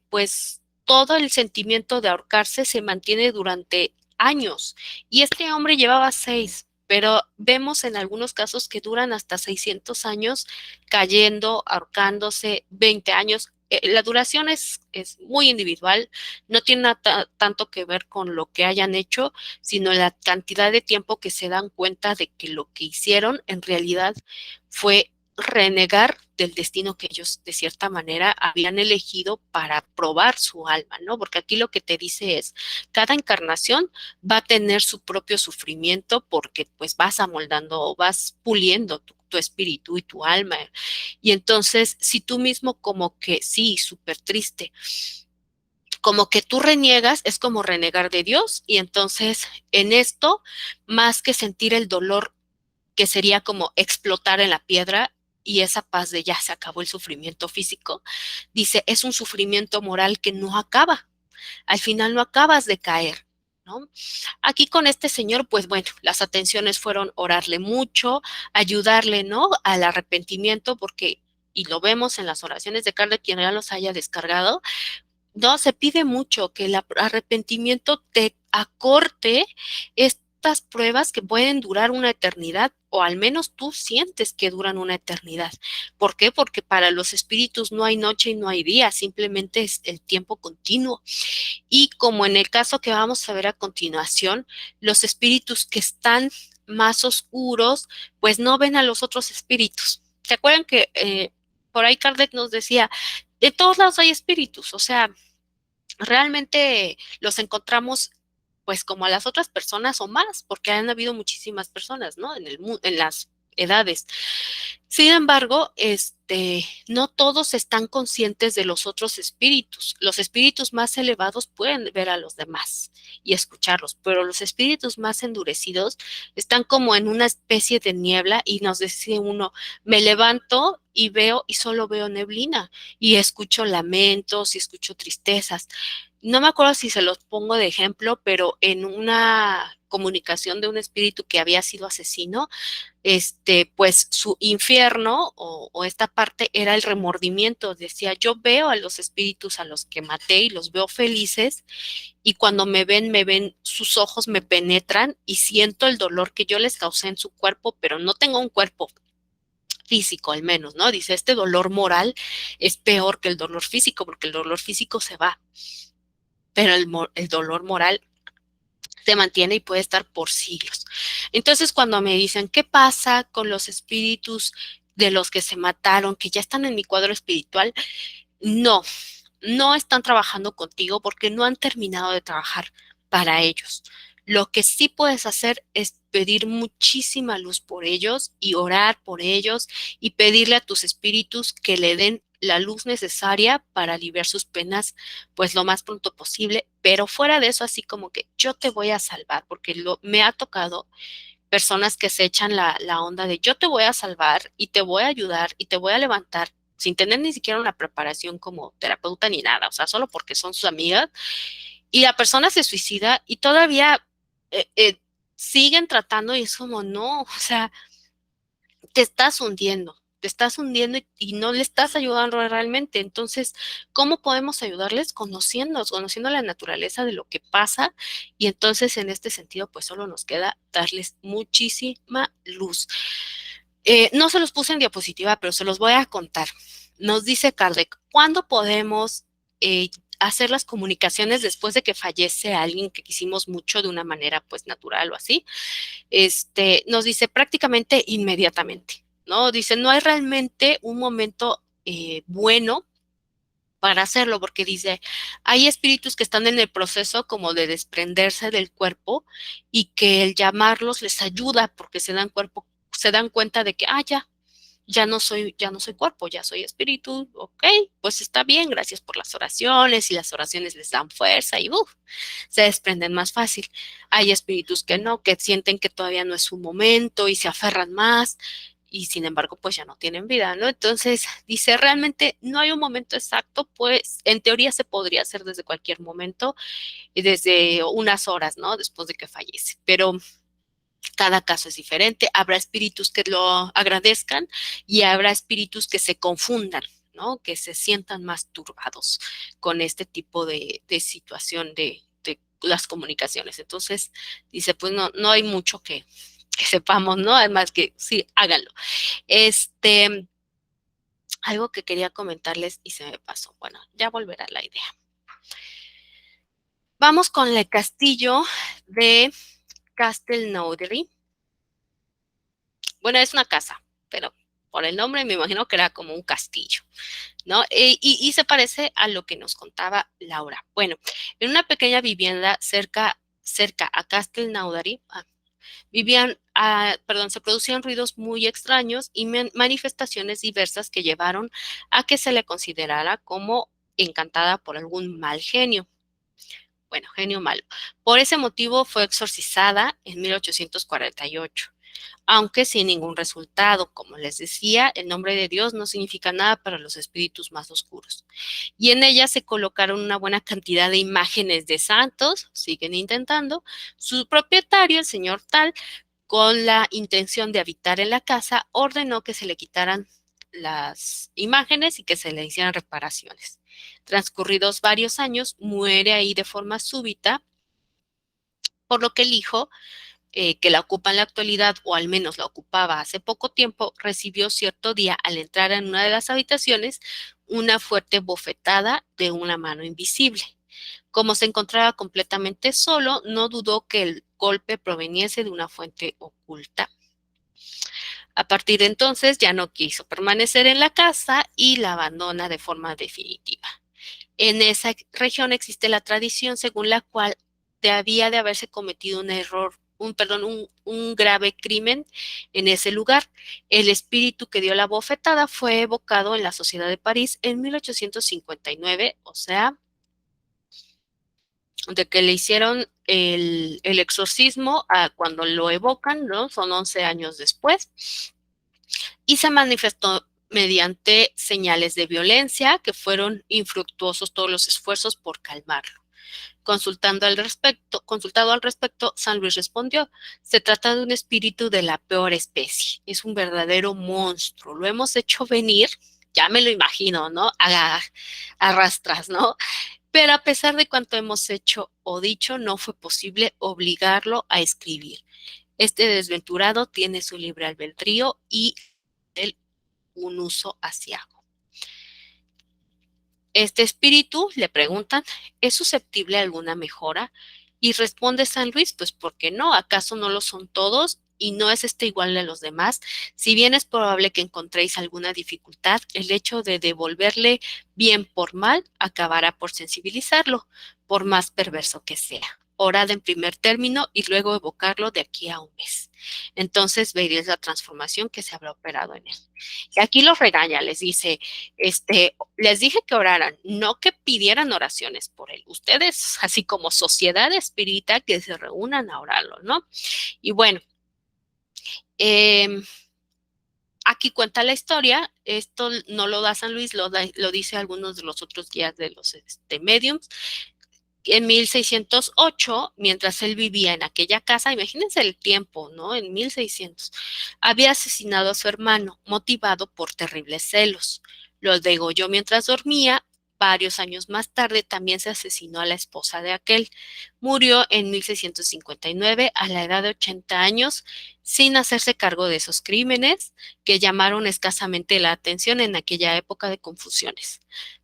pues todo el sentimiento de ahorcarse se mantiene durante años. Y este hombre llevaba 6, pero vemos en algunos casos que duran hasta 600 años cayendo, ahorcándose, 20 años. La duración es muy individual, no tiene tanto que ver con lo que hayan hecho, sino la cantidad de tiempo que se dan cuenta de que lo que hicieron en realidad fue renegar del destino que ellos de cierta manera habían elegido para probar su alma, ¿no? Porque aquí lo que te dice es, cada encarnación va a tener su propio sufrimiento porque pues vas amoldando o vas puliendo tu espíritu y tu alma. Y entonces, si tú mismo como que, sí, súper triste, como que tú reniegas, es como renegar de Dios. Y entonces, en esto, más que sentir el dolor que sería como explotar en la piedra y esa paz de ya se acabó el sufrimiento físico, dice, es un sufrimiento moral que no acaba, al final no acabas de caer, ¿no? Aquí con este señor, pues bueno, las atenciones fueron orarle mucho, ayudarle, ¿no? Al arrepentimiento, porque, y lo vemos en las oraciones de Kardec, quien ya los haya descargado, no, se pide mucho que el arrepentimiento te acorte estas pruebas que pueden durar una eternidad, o al menos tú sientes que duran una eternidad. ¿Por qué? Porque para los espíritus no hay noche y no hay día, simplemente es el tiempo continuo. Y como en el caso que vamos a ver a continuación, los espíritus que están más oscuros, pues no ven a los otros espíritus. ¿Se acuerdan que por ahí Kardec nos decía, de todos lados hay espíritus? O sea, realmente los encontramos pues como a las otras personas o más, porque han habido muchísimas personas, ¿no? En las edades. Sin embargo, no todos están conscientes de los otros espíritus. Los espíritus más elevados pueden ver a los demás y escucharlos, pero los espíritus más endurecidos están como en una especie de niebla y nos dice uno, me levanto y veo y solo veo neblina y escucho lamentos y escucho tristezas. No me acuerdo si se los pongo de ejemplo, pero en una comunicación de un espíritu que había sido asesino, pues su infierno o esta parte era el remordimiento. Decía, yo veo a los espíritus a los que maté y los veo felices y cuando me ven, sus ojos me penetran y siento el dolor que yo les causé en su cuerpo, pero no tengo un cuerpo físico al menos, ¿no? Dice, este dolor moral es peor que el dolor físico porque el dolor físico se va, pero el dolor moral se mantiene y puede estar por siglos. Entonces, cuando me dicen, ¿qué pasa con los espíritus de los que se mataron, que ya están en mi cuadro espiritual? No, no están trabajando contigo porque no han terminado de trabajar para ellos. Lo que sí puedes hacer es pedir muchísima luz por ellos y orar por ellos y pedirle a tus espíritus que le den la luz necesaria para aliviar sus penas, pues lo más pronto posible. Pero fuera de eso, así como que yo te voy a salvar, porque me ha tocado personas que se echan la onda de yo te voy a salvar y te voy a ayudar y te voy a levantar, sin tener ni siquiera una preparación como terapeuta ni nada, o sea, solo porque son sus amigas, y la persona se suicida y todavía siguen tratando y es como, no, o sea, te estás hundiendo y no le estás ayudando realmente. Entonces, ¿cómo podemos ayudarles? Conociendo la naturaleza de lo que pasa. Y entonces, en este sentido, pues solo nos queda darles muchísima luz. No se los puse en diapositiva, pero se los voy a contar. Nos dice Kardec, ¿cuándo podemos hacer las comunicaciones después de que fallece alguien que quisimos mucho de una manera pues natural o así? Nos dice prácticamente inmediatamente, ¿no? Dice, no hay realmente un momento bueno para hacerlo, porque dice, hay espíritus que están en el proceso como de desprenderse del cuerpo y que el llamarlos les ayuda porque se dan cuenta de que, ya no soy cuerpo, ya soy espíritu, ok, pues está bien, gracias por las oraciones y las oraciones les dan fuerza y se desprenden más fácil. Hay espíritus que no, que sienten que todavía no es su momento y se aferran más y sin embargo pues ya no tienen vida, ¿no? Entonces dice, realmente no hay un momento exacto, pues en teoría se podría hacer desde cualquier momento y desde unas horas, ¿no? Después de que fallece, pero cada caso es diferente. Habrá espíritus que lo agradezcan y habrá espíritus que se confundan, ¿no? Que se sientan más turbados con este tipo de situación de las comunicaciones. Entonces, dice, pues no hay mucho que sepamos, ¿no? Además que sí, háganlo. Algo que quería comentarles y se me pasó. Bueno, ya volverá la idea. Vamos con el castillo de Castelnaudary. Bueno, es una casa, pero por el nombre me imagino que era como un castillo, ¿no? Y se parece a lo que nos contaba Laura. Bueno, en una pequeña vivienda cerca a Castelnaudary, se producían ruidos muy extraños y manifestaciones diversas que llevaron a que se le considerara como encantada por algún mal genio. Bueno, genio malo. Por ese motivo fue exorcizada en 1848, aunque sin ningún resultado. Como les decía, el nombre de Dios no significa nada para los espíritus más oscuros. Y en ella se colocaron una buena cantidad de imágenes de santos, siguen intentando. Su propietario, el señor Tal, con la intención de habitar en la casa, ordenó que se le quitaran las imágenes y que se le hicieran reparaciones. Transcurridos varios años, muere ahí de forma súbita, por lo que el hijo, que la ocupa en la actualidad, o al menos la ocupaba hace poco tiempo, recibió cierto día, al entrar en una de las habitaciones, una fuerte bofetada de una mano invisible. Como se encontraba completamente solo, no dudó que el golpe proveniese de una fuente oculta. A partir de entonces ya no quiso permanecer en la casa y la abandona de forma definitiva. En esa región existe la tradición según la cual había de haberse cometido un grave crimen en ese lugar. El espíritu que dio la bofetada fue evocado en la Sociedad de París en 1859, o sea, de que le hicieron el exorcismo a cuando lo evocan, ¿no? Son 11 años después, y se manifestó mediante señales de violencia que fueron infructuosos todos los esfuerzos por calmarlo. Consultado al respecto, San Luis respondió, se trata de un espíritu de la peor especie, es un verdadero monstruo, lo hemos hecho venir, ya me lo imagino, ¿no? Arrastras, ¿no? Pero a pesar de cuanto hemos hecho o dicho, no fue posible obligarlo a escribir. Este desventurado tiene su libre albedrío y él un uso aciago. Este espíritu, le preguntan, ¿es susceptible a alguna mejora? Y responde San Luis, pues ¿por qué no? ¿Acaso no lo son todos? ¿Y no es igual a los demás? Si bien es probable que encontréis alguna dificultad, el hecho de devolverle bien por mal acabará por sensibilizarlo, por más perverso que sea. Orad en primer término y luego evocarlo de aquí a un mes. Entonces veréis la transformación que se habrá operado en él. Y aquí los regaña, les dice, les dije que oraran, no que pidieran oraciones por él. Ustedes, así como sociedad espírita, que se reúnan a orarlo, ¿no? Y bueno, aquí cuenta la historia, esto no lo da San Luis, lo dice algunos de los otros guías de los mediums. En 1608, mientras él vivía en aquella casa, imagínense el tiempo, ¿no? En 1600, había asesinado a su hermano, motivado por terribles celos. Lo degolló mientras dormía. Varios años más tarde también se asesinó a la esposa de aquel. Murió en 1659 a la edad de 80 años, sin hacerse cargo de esos crímenes que llamaron escasamente la atención en aquella época de confusiones.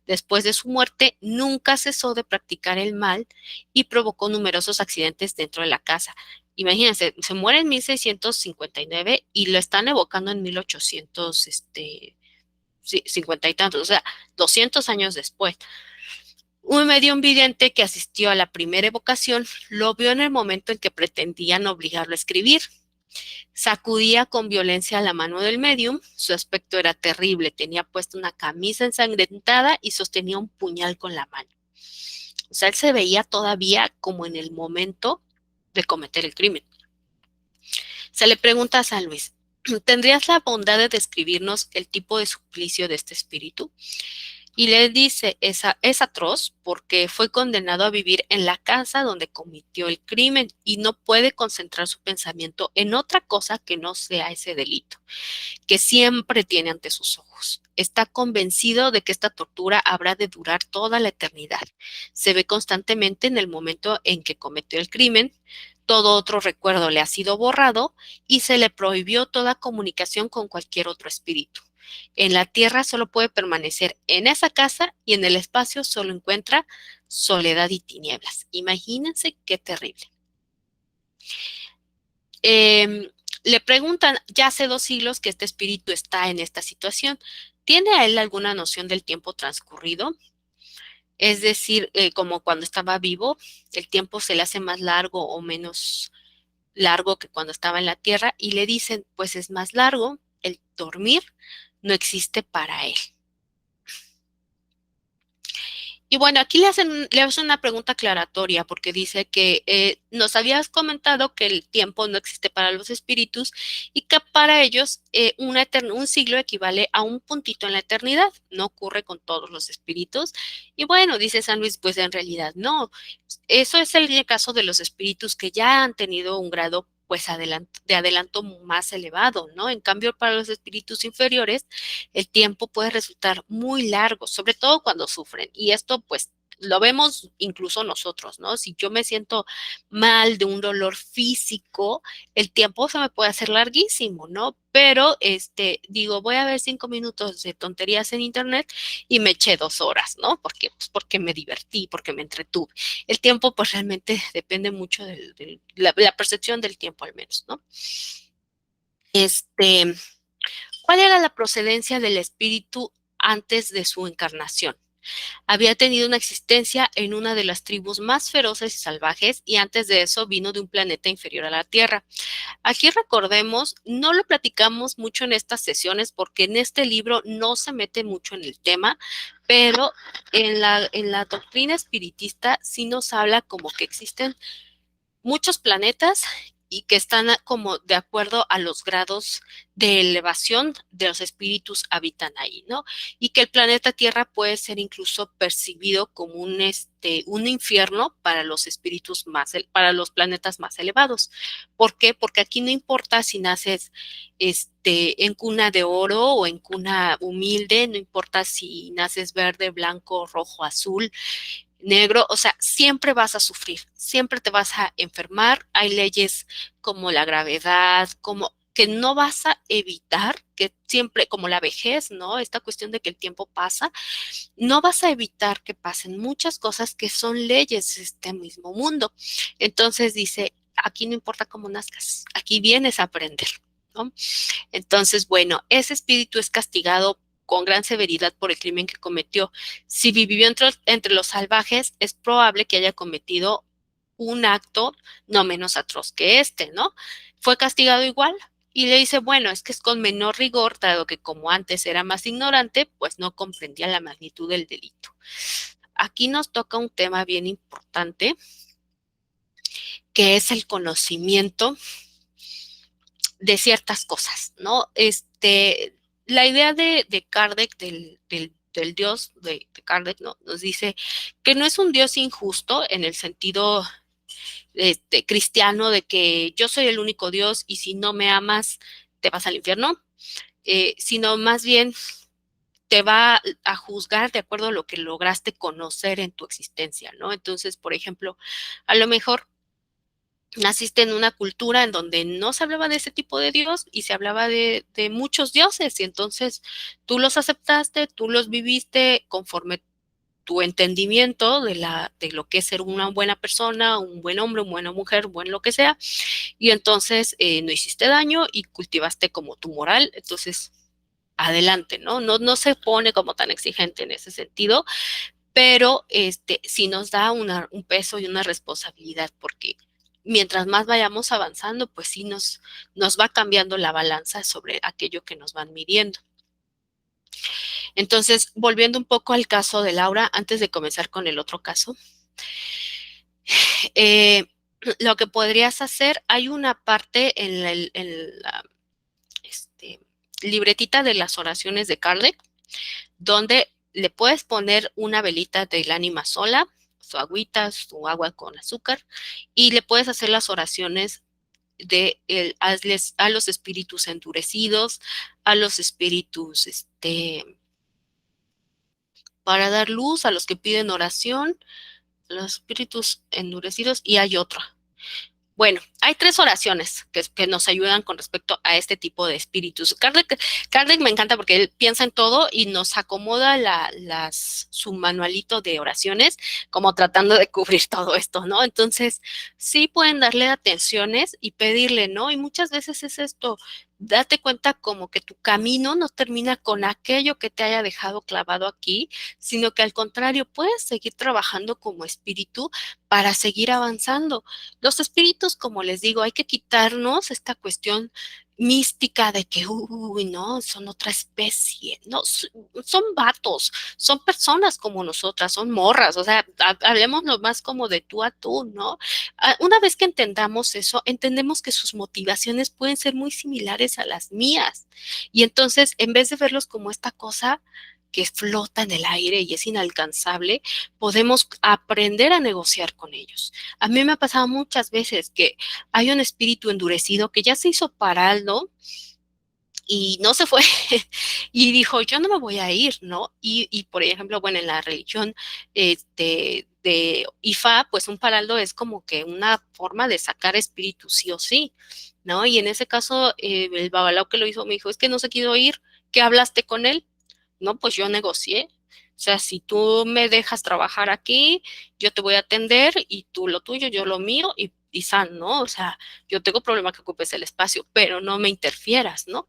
Después de su muerte, nunca cesó de practicar el mal y provocó numerosos accidentes dentro de la casa. Imagínense, se muere en 1659 y lo están evocando en 1800, 50 y tantos, o sea, 200 años después. Un medio vidente que asistió a la primera evocación lo vio en el momento en que pretendían obligarlo a escribir. Sacudía con violencia la mano del medium, su aspecto era terrible, tenía puesta una camisa ensangrentada y sostenía un puñal con la mano. O sea, él se veía todavía como en el momento de cometer el crimen. Se le pregunta a San Luis, ¿tendrías la bondad de describirnos el tipo de suplicio de este espíritu? Y le dice, es atroz porque fue condenado a vivir en la casa donde cometió el crimen y no puede concentrar su pensamiento en otra cosa que no sea ese delito, que siempre tiene ante sus ojos. Está convencido de que esta tortura habrá de durar toda la eternidad. Se ve constantemente en el momento en que cometió el crimen. Todo otro recuerdo le ha sido borrado y se le prohibió toda comunicación con cualquier otro espíritu. En la tierra solo puede permanecer en esa casa y en el espacio solo encuentra soledad y tinieblas. Imagínense qué terrible. Le preguntan, ya hace 2 siglos que este espíritu está en esta situación. ¿Tiene a él alguna noción del tiempo transcurrido? Es decir, como cuando estaba vivo, el tiempo se le hace más largo o menos largo que cuando estaba en la tierra, y le dicen, pues es más largo, el dormir no existe para él. Y bueno, aquí le hacen una pregunta aclaratoria porque dice que nos habías comentado que el tiempo no existe para los espíritus y que para ellos un siglo equivale a un puntito en la eternidad. No ocurre con todos los espíritus. Y bueno, dice San Luis, pues en realidad no. Eso es el caso de los espíritus que ya han tenido un grado pues de adelanto más elevado, ¿no? En cambio, para los espíritus inferiores, el tiempo puede resultar muy largo, sobre todo cuando sufren. Y esto, pues, lo vemos incluso nosotros, ¿no? Si yo me siento mal de un dolor físico, el tiempo se me puede hacer larguísimo, ¿no? Pero, digo, voy a ver 5 minutos de tonterías en internet y me eché 2 horas, ¿no? Pues porque me divertí, porque me entretuve. El tiempo, pues, realmente depende mucho de la percepción del tiempo, al menos, ¿no? ¿Cuál era la procedencia del espíritu antes de su encarnación? Había tenido una existencia en una de las tribus más feroces y salvajes y antes de eso vino de un planeta inferior a la Tierra. Aquí recordemos, no lo platicamos mucho en estas sesiones porque en este libro no se mete mucho en el tema, pero en la doctrina espiritista sí nos habla como que existen muchos planetas y que están como de acuerdo a los grados de elevación de los espíritus habitan ahí, ¿no? Y que el planeta Tierra puede ser incluso percibido como un infierno para los espíritus para los planetas más elevados. ¿Por qué? Porque aquí no importa si naces en cuna de oro o en cuna humilde, no importa si naces verde, blanco, rojo, azul, negro, o sea, siempre vas a sufrir, siempre te vas a enfermar. Hay leyes como la gravedad, como que no vas a evitar, que siempre, como la vejez, ¿no? Esta cuestión de que el tiempo pasa, no vas a evitar que pasen muchas cosas que son leyes de este mismo mundo. Entonces dice, aquí no importa cómo nazcas, aquí vienes a aprender, ¿no? Entonces, bueno, ese espíritu es castigado con gran severidad por el crimen que cometió. Si vivió entre los salvajes, es probable que haya cometido un acto no menos atroz que ¿no? Fue castigado igual y le dice, bueno, es que es con menor rigor, dado que como antes era más ignorante, pues no comprendía la magnitud del delito. Aquí nos toca un tema bien importante, que es el conocimiento de ciertas cosas, ¿no? la idea de Kardec, del Dios de Kardec, ¿no? Nos dice que no es un Dios injusto en el sentido cristiano de que yo soy el único Dios y si no me amas te vas al infierno, sino más bien te va a juzgar de acuerdo a lo que lograste conocer en tu existencia, ¿no? Entonces, por ejemplo, a lo mejor naciste en una cultura en donde no se hablaba de ese tipo de Dios y se hablaba de muchos dioses y entonces tú los aceptaste, tú los viviste conforme tu entendimiento de lo que es ser una buena persona, un buen hombre, una buena mujer, buen lo que sea, y entonces no hiciste daño y cultivaste como tu moral, entonces adelante, ¿no? No se pone como tan exigente en ese sentido, pero sí nos da un peso y una responsabilidad, porque mientras más vayamos avanzando, pues sí nos va cambiando la balanza sobre aquello que nos van midiendo. Entonces, volviendo un poco al caso de Laura, antes de comenzar con el otro caso, eh, lo que podrías hacer, hay una parte en la libretita de las oraciones de Kardec, donde le puedes poner una velita del ánima sola, su agüita, su agua con azúcar, y le puedes hacer las oraciones hazles a los espíritus endurecidos, a los espíritus, para dar luz, a los que piden oración, los espíritus endurecidos, y hay otro. Bueno, hay 3 oraciones que nos ayudan con respecto a este tipo de espíritus. Kardec me encanta porque él piensa en todo y nos acomoda su manualito de oraciones como tratando de cubrir todo esto, ¿no? Entonces, sí pueden darle atenciones y pedirle, ¿no? Y muchas veces es esto, date cuenta como que tu camino no termina con aquello que te haya dejado clavado aquí, sino que al contrario, puedes seguir trabajando como espíritu para seguir avanzando. Los espíritus, como les digo, hay que quitarnos esta cuestión mística de que, uy, no, son otra especie, no, son vatos, son personas como nosotras, son morras, o sea, hablemos más como de tú a tú, ¿no? Una vez que entendamos eso, entendemos que sus motivaciones pueden ser muy similares a las mías, y entonces, en vez de verlos como esta cosa que flota en el aire y es inalcanzable, podemos aprender a negociar con ellos. A mí me ha pasado muchas veces que hay un espíritu endurecido que ya se hizo paraldo y no se fue y dijo, yo no me voy a ir, ¿no? Por ejemplo, bueno, en la religión de Ifá, pues un paraldo es como que una forma de sacar espíritus sí o sí, ¿no? Y en ese caso, el babalao que lo hizo me dijo, es que no se quiso ir, ¿qué hablaste con él? No, pues yo negocié. O sea, si tú me dejas trabajar aquí, yo te voy a atender y tú lo tuyo, yo lo mío y san, ¿no? O sea, yo tengo problema que ocupes el espacio, pero no me interfieras, ¿no?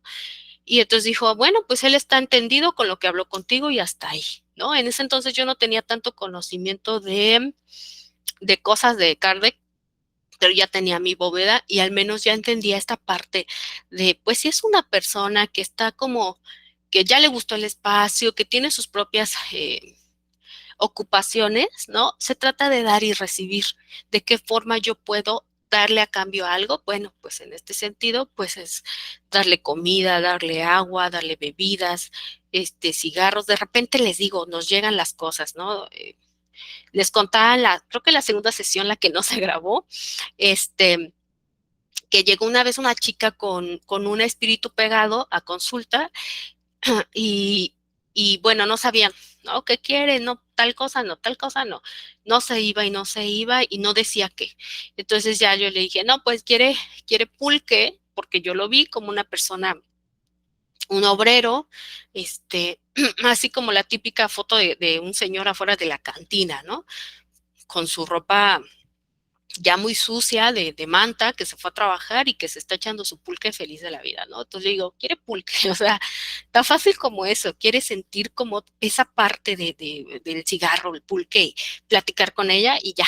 Y entonces dijo, bueno, pues él está entendido con lo que habló contigo y hasta ahí, ¿no? En ese entonces yo no tenía tanto conocimiento de cosas de Kardec, pero ya tenía mi bóveda y al menos ya entendía esta parte de, pues si es una persona que está como, que ya le gustó el espacio, que tiene sus propias ocupaciones, ¿no? Se trata de dar y recibir. ¿De qué forma yo puedo darle a cambio algo? Bueno, pues en este sentido, pues es darle comida, darle agua, darle bebidas, cigarros. De repente les digo, nos llegan las cosas, ¿no? Les contaba creo que la segunda sesión, la que no se grabó, que llegó una vez una chica con un espíritu pegado a consulta y, y bueno, no sabían, ¿no? ¿Qué quiere? No, tal cosa, no, tal cosa, no. No se iba y no se iba y no decía qué. Entonces ya yo le dije, no, pues quiere pulque, porque yo lo vi como una persona, un obrero, así como la típica foto de un señor afuera de la cantina, ¿no? Con su ropa ya muy sucia de manta, que se fue a trabajar y que se está echando su pulque feliz de la vida, ¿no? Entonces le digo, quiere pulque, o sea, tan fácil como eso, quiere sentir como esa parte del cigarro, el pulque, y platicar con ella y ya.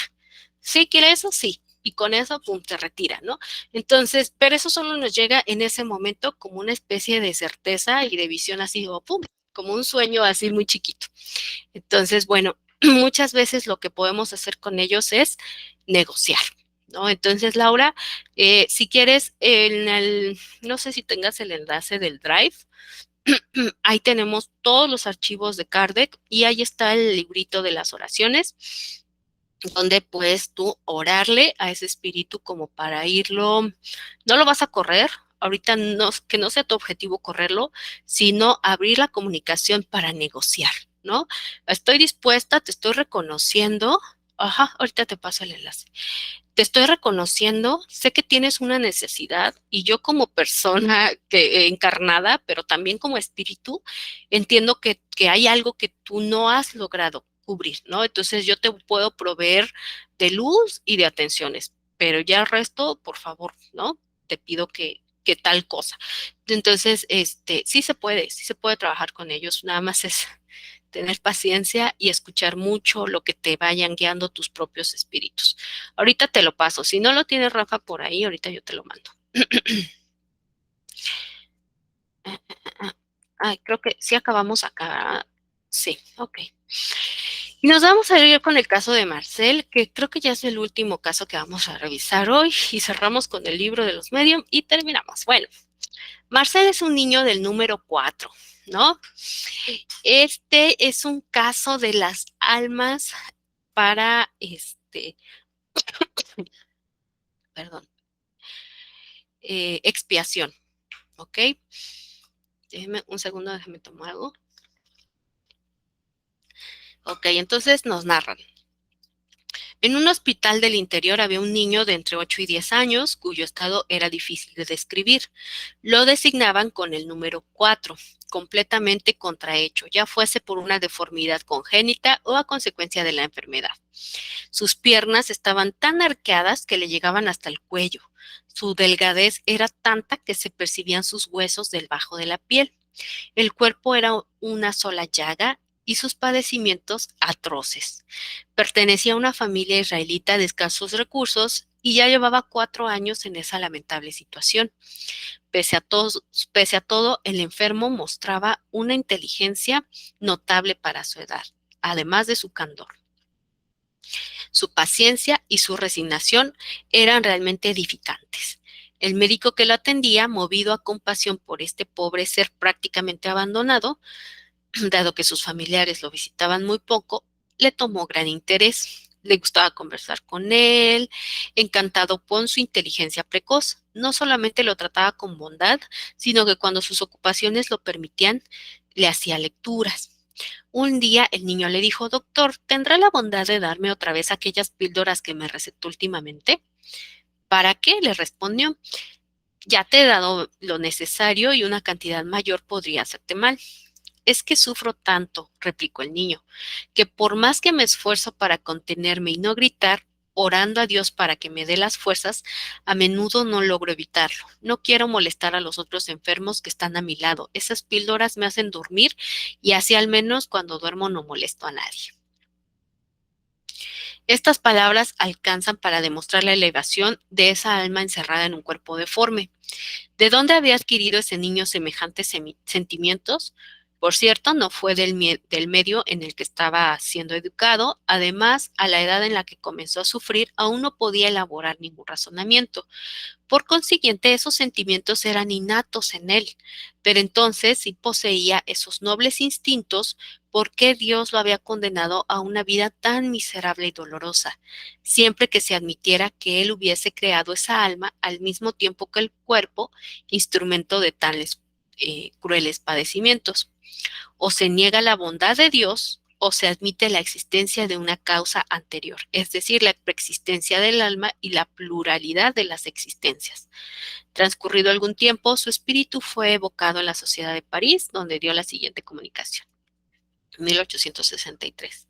¿Sí quiere eso? Sí. Y con eso, pum, se retira, ¿no? Entonces, pero eso solo nos llega en ese momento como una especie de certeza y de visión así, o pum, como un sueño así muy chiquito. Entonces, bueno, muchas veces lo que podemos hacer con ellos es negociar, ¿no? Entonces, Laura, si quieres, no sé si tengas el enlace del Drive, Ahí tenemos todos los archivos de Kardec y ahí está el librito de las oraciones, donde puedes tú orarle a ese espíritu como para irlo, no lo vas a correr, ahorita no, que no sea tu objetivo correrlo, sino abrir la comunicación para negociar, ¿no? Estoy dispuesta, te estoy reconociendo, ajá, ahorita te paso el enlace. Te estoy reconociendo, sé que tienes una necesidad y yo como persona encarnada, pero también como espíritu, entiendo que hay algo que tú no has logrado cubrir, ¿no? Entonces yo te puedo proveer de luz y de atenciones, pero ya el resto, por favor, ¿no? Te pido que tal cosa. Entonces, sí se puede trabajar con ellos, nada más es tener paciencia y escuchar mucho lo que te vayan guiando tus propios espíritus. Ahorita te lo paso. Si no lo tienes, Rafa, por ahí, ahorita yo te lo mando. Ay, creo que sí acabamos acá. Sí, ok. Y nos vamos a ir con el caso de Marcel, que creo que ya es el último caso que vamos a revisar hoy, y cerramos con el libro de los medium y terminamos. Bueno, Marcel es un niño del número 4, ¿no? Este es un caso de las almas para perdón, expiación, ¿ok? Déjeme un segundo, déjeme tomar algo. Ok, entonces nos narran. En un hospital del interior había un niño de entre 8 y 10 años cuyo estado era difícil de describir. Lo designaban con el número 4, completamente contrahecho, ya fuese por una deformidad congénita o a consecuencia de la enfermedad. Sus piernas estaban tan arqueadas que le llegaban hasta el cuello. Su delgadez era tanta que se percibían sus huesos debajo de la piel. El cuerpo era una sola llaga y sus padecimientos atroces. Pertenecía a una familia israelita de escasos recursos y ya llevaba 4 años en esa lamentable situación. Pese a todo, el enfermo mostraba una inteligencia notable para su edad, además de su candor. Su paciencia y su resignación eran realmente edificantes. El médico que lo atendía, movido a compasión por este pobre ser prácticamente abandonado, dado que sus familiares lo visitaban muy poco, le tomó gran interés. Le gustaba conversar con él, encantado con su inteligencia precoz. No solamente lo trataba con bondad, sino que cuando sus ocupaciones lo permitían, le hacía lecturas. Un día el niño le dijo: doctor, ¿tendrá la bondad de darme otra vez aquellas píldoras que me recetó últimamente? ¿Para qué? Le respondió. Ya te he dado lo necesario y una cantidad mayor podría hacerte mal. Es que sufro tanto, replicó el niño, que por más que me esfuerzo para contenerme y no gritar, orando a Dios para que me dé las fuerzas, a menudo no logro evitarlo. No quiero molestar a los otros enfermos que están a mi lado. Esas píldoras me hacen dormir y así al menos cuando duermo no molesto a nadie. Estas palabras alcanzan para demostrar la elevación de esa alma encerrada en un cuerpo deforme. ¿De dónde había adquirido ese niño semejantes sentimientos? Por cierto, no fue del medio en el que estaba siendo educado. Además, a la edad en la que comenzó a sufrir, aún no podía elaborar ningún razonamiento. Por consiguiente, esos sentimientos eran innatos en él. Pero entonces, si poseía esos nobles instintos, ¿por qué Dios lo había condenado a una vida tan miserable y dolorosa? Siempre que se admitiera que él hubiese creado esa alma al mismo tiempo que el cuerpo, instrumento de tales crueles padecimientos. O se niega la bondad de Dios o se admite la existencia de una causa anterior, es decir, la preexistencia del alma y la pluralidad de las existencias. Transcurrido algún tiempo, su espíritu fue evocado en la Sociedad de París, donde dio la siguiente comunicación. 1863.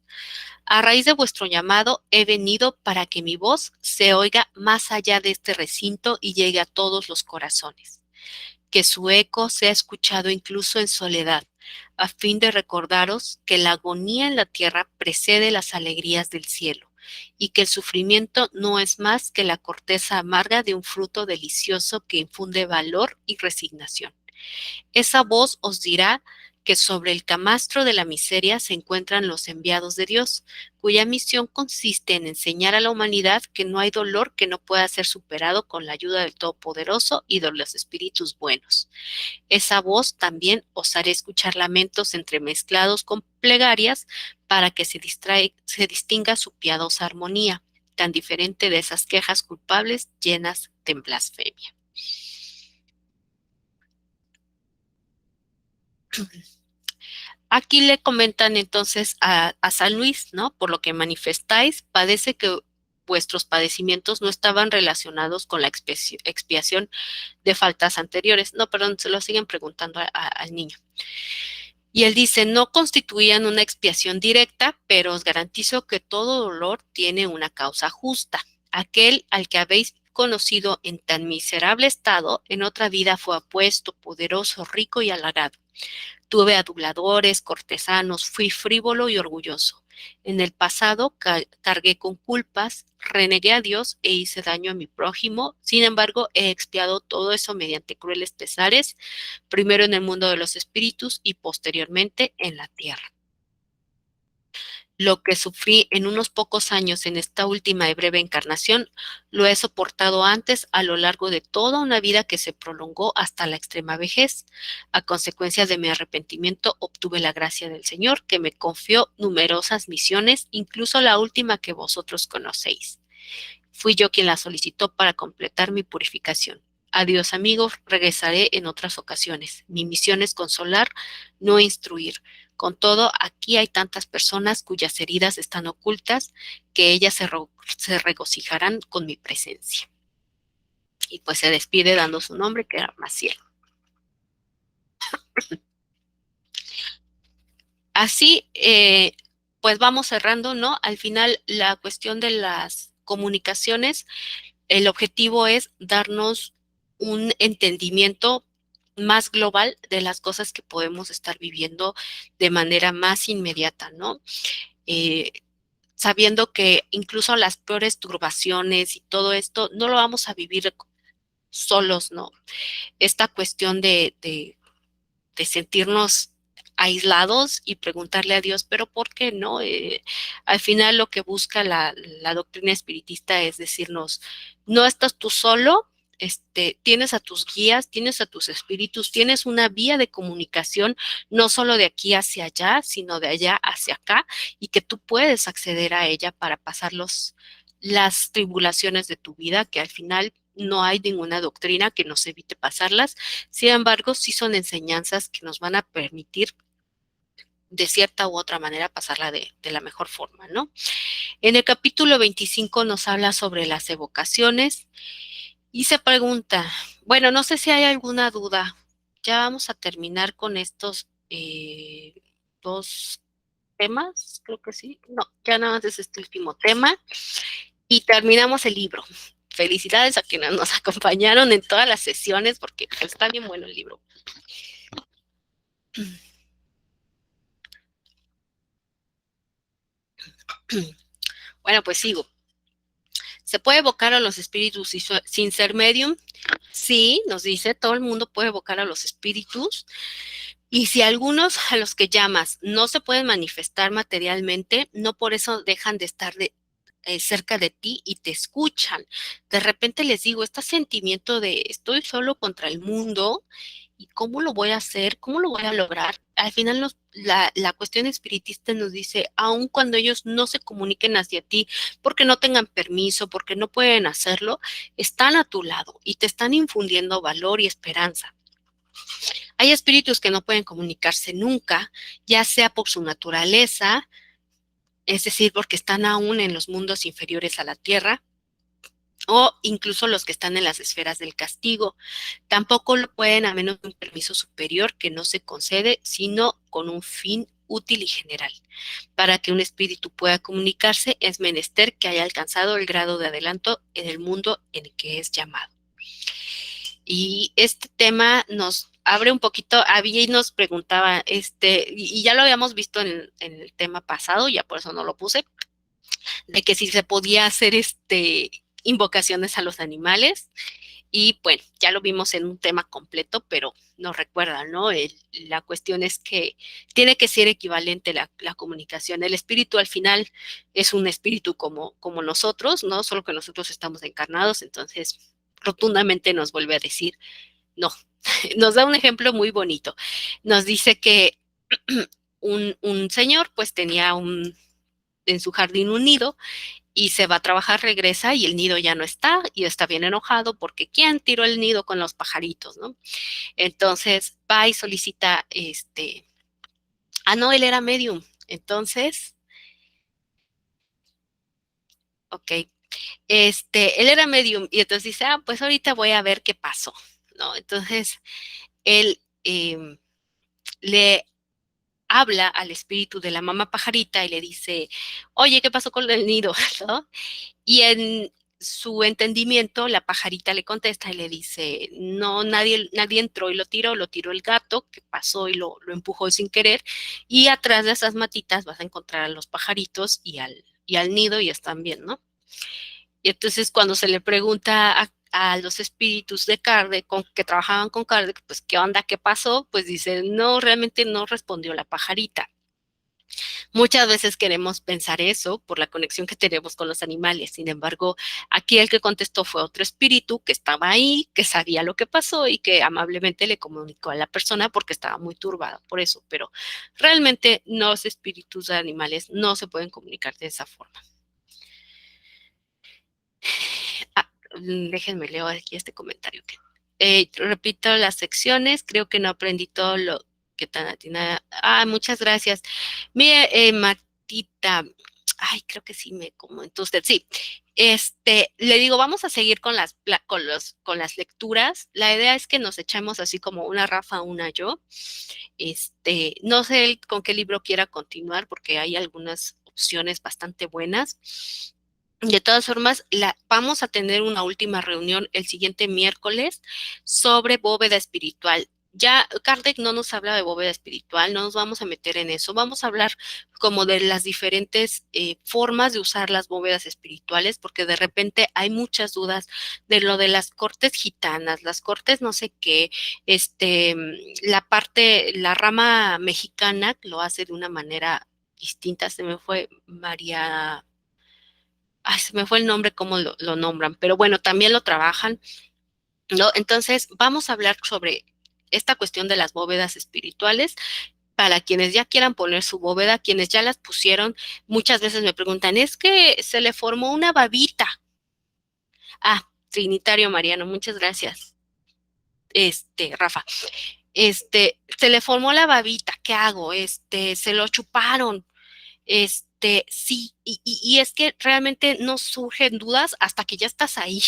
A raíz de vuestro llamado, he venido para que mi voz se oiga más allá de este recinto y llegue a todos los corazones. Que su eco sea escuchado incluso en soledad, a fin de recordaros que la agonía en la tierra precede las alegrías del cielo, y que el sufrimiento no es más que la corteza amarga de un fruto delicioso que infunde valor y resignación. Esa voz os dirá que sobre el camastro de la miseria se encuentran los enviados de Dios, cuya misión consiste en enseñar a la humanidad que no hay dolor que no pueda ser superado con la ayuda del Todopoderoso y de los espíritus buenos. Esa voz también os haré escuchar lamentos entremezclados con plegarias para que se distinga su piadosa armonía, tan diferente de esas quejas culpables llenas de blasfemia. Aquí le comentan entonces a San Luis, ¿no? Por lo que manifestáis, padece que vuestros padecimientos no estaban relacionados con la expiación de faltas anteriores. No, perdón, se lo siguen preguntando al niño. Y él dice, no constituían una expiación directa, pero os garantizo que todo dolor tiene una causa justa. Aquel al que habéis conocido en tan miserable estado, en otra vida fue apuesto, poderoso, rico y halagado. Tuve aduladores, cortesanos, fui frívolo y orgulloso. En el pasado cargué con culpas, renegué a Dios e hice daño a mi prójimo. Sin embargo, he expiado todo eso mediante crueles pesares, primero en el mundo de los espíritus y posteriormente en la tierra. Lo que sufrí en unos pocos años en esta última y breve encarnación, lo he soportado antes a lo largo de toda una vida que se prolongó hasta la extrema vejez. A consecuencia de mi arrepentimiento, obtuve la gracia del Señor, que me confió numerosas misiones, incluso la última que vosotros conocéis. Fui yo quien la solicitó para completar mi purificación. Adiós, amigos, regresaré en otras ocasiones. Mi misión es consolar, no instruir. Con todo, aquí hay tantas personas cuyas heridas están ocultas que ellas se regocijarán con mi presencia. Y pues se despide dando su nombre, que era Maciel. Así, pues vamos cerrando, ¿no? Al final, la cuestión de las comunicaciones, el objetivo es darnos un entendimiento más global de las cosas que podemos estar viviendo de manera más inmediata, ¿no? Sabiendo que incluso las peores turbaciones y todo esto no lo vamos a vivir solos, ¿no? Esta cuestión de sentirnos aislados y preguntarle a Dios, pero ¿por qué no? Al final lo que busca la doctrina espiritista es decirnos, no estás tú solo, tienes a tus guías, tienes a tus espíritus, tienes una vía de comunicación, no solo de aquí hacia allá, sino de allá hacia acá, y que tú puedes acceder a ella para pasar las tribulaciones de tu vida, que al final no hay ninguna doctrina que nos evite pasarlas. Sin embargo, sí son enseñanzas que nos van a permitir de cierta u otra manera pasarla de la mejor forma, ¿no? En el capítulo 25 nos habla sobre las evocaciones y se pregunta, bueno, no sé si hay alguna duda. Ya vamos a terminar con estos dos temas, creo que sí. No, ya nada más es este último tema y terminamos el libro. Felicidades a quienes nos acompañaron en todas las sesiones porque está bien bueno el libro. Bueno, pues sigo. ¿Se puede evocar a los espíritus sin ser medium? Sí, nos dice, todo el mundo puede evocar a los espíritus. Y si algunos a los que llamas no se pueden manifestar materialmente, no por eso dejan de estar cerca de ti y te escuchan. De repente les digo, este sentimiento de estoy solo contra el mundo y cómo lo voy a hacer, cómo lo voy a lograr. Al final la cuestión espiritista nos dice, aun cuando ellos no se comuniquen hacia ti porque no tengan permiso, porque no pueden hacerlo, están a tu lado y te están infundiendo valor y esperanza. Hay espíritus que no pueden comunicarse nunca, ya sea por su naturaleza, es decir, porque están aún en los mundos inferiores a la Tierra, o incluso los que están en las esferas del castigo. Tampoco lo pueden a menos de un permiso superior que no se concede, sino con un fin útil y general. Para que un espíritu pueda comunicarse, es menester que haya alcanzado el grado de adelanto en el mundo en el que es llamado. Y este tema nos abre un poquito, Abby nos preguntaba, y ya lo habíamos visto en el tema pasado, ya por eso no lo puse, de que si se podía hacer invocaciones a los animales. Y bueno, ya lo vimos en un tema completo, pero nos recuerda, ¿no? La cuestión es que tiene que ser equivalente la comunicación. El espíritu al final es un espíritu como nosotros, ¿no? Solo que nosotros estamos encarnados, entonces rotundamente nos vuelve a decir, no. Nos da un ejemplo muy bonito. Nos dice que un señor pues tenía en su jardín un nido y se va a trabajar, regresa y el nido ya no está y está bien enojado porque ¿quién tiró el nido con los pajaritos, no? Entonces va y solicita, no, él era medium. Entonces, ok, él era medium y entonces dice, pues ahorita voy a ver qué pasó, ¿no? Entonces, él le habla al espíritu de la mamá pajarita y le dice, oye, ¿qué pasó con el nido? ¿No? Y en su entendimiento, la pajarita le contesta y le dice, no, nadie entró y lo tiró el gato que pasó y lo empujó sin querer, y atrás de esas matitas vas a encontrar a los pajaritos y al nido y están bien, ¿no? Y entonces cuando se le pregunta a los espíritus de Kardec, que trabajaban con Kardec, pues qué onda, qué pasó, pues dice, no, realmente no respondió la pajarita. Muchas veces queremos pensar eso por la conexión que tenemos con los animales. Sin embargo, aquí el que contestó fue otro espíritu que estaba ahí, que sabía lo que pasó y que amablemente le comunicó a la persona porque estaba muy turbada por eso. Pero realmente los espíritus de animales no se pueden comunicar de esa forma. Déjenme leo aquí este comentario. Repito las secciones, creo que no aprendí todo lo que tan atinada. Muchas gracias. Mire, Martita, creo que sí me comentó usted. Sí, le digo, vamos a seguir con las lecturas. La idea es que nos echemos así como una Rafa, una yo. No sé con qué libro quiera continuar porque hay algunas opciones bastante buenas. De todas formas, vamos a tener una última reunión el siguiente miércoles sobre bóveda espiritual. Ya Kardec no nos habla de bóveda espiritual, no nos vamos a meter en eso. Vamos a hablar como de las diferentes formas de usar las bóvedas espirituales, porque de repente hay muchas dudas de lo de las cortes gitanas, las cortes no sé qué, la rama mexicana lo hace de una manera distinta. Se me fue se me fue el nombre, cómo lo nombran, pero bueno, también lo trabajan, ¿no? Entonces, vamos a hablar sobre esta cuestión de las bóvedas espirituales. Para quienes ya quieran poner su bóveda, quienes ya las pusieron, muchas veces me preguntan, es que se le formó una babita. Trinitario Mariano, muchas gracias. Rafa, se le formó la babita, ¿qué hago? Se lo chuparon. Sí, y es que realmente no surgen dudas hasta que ya estás ahí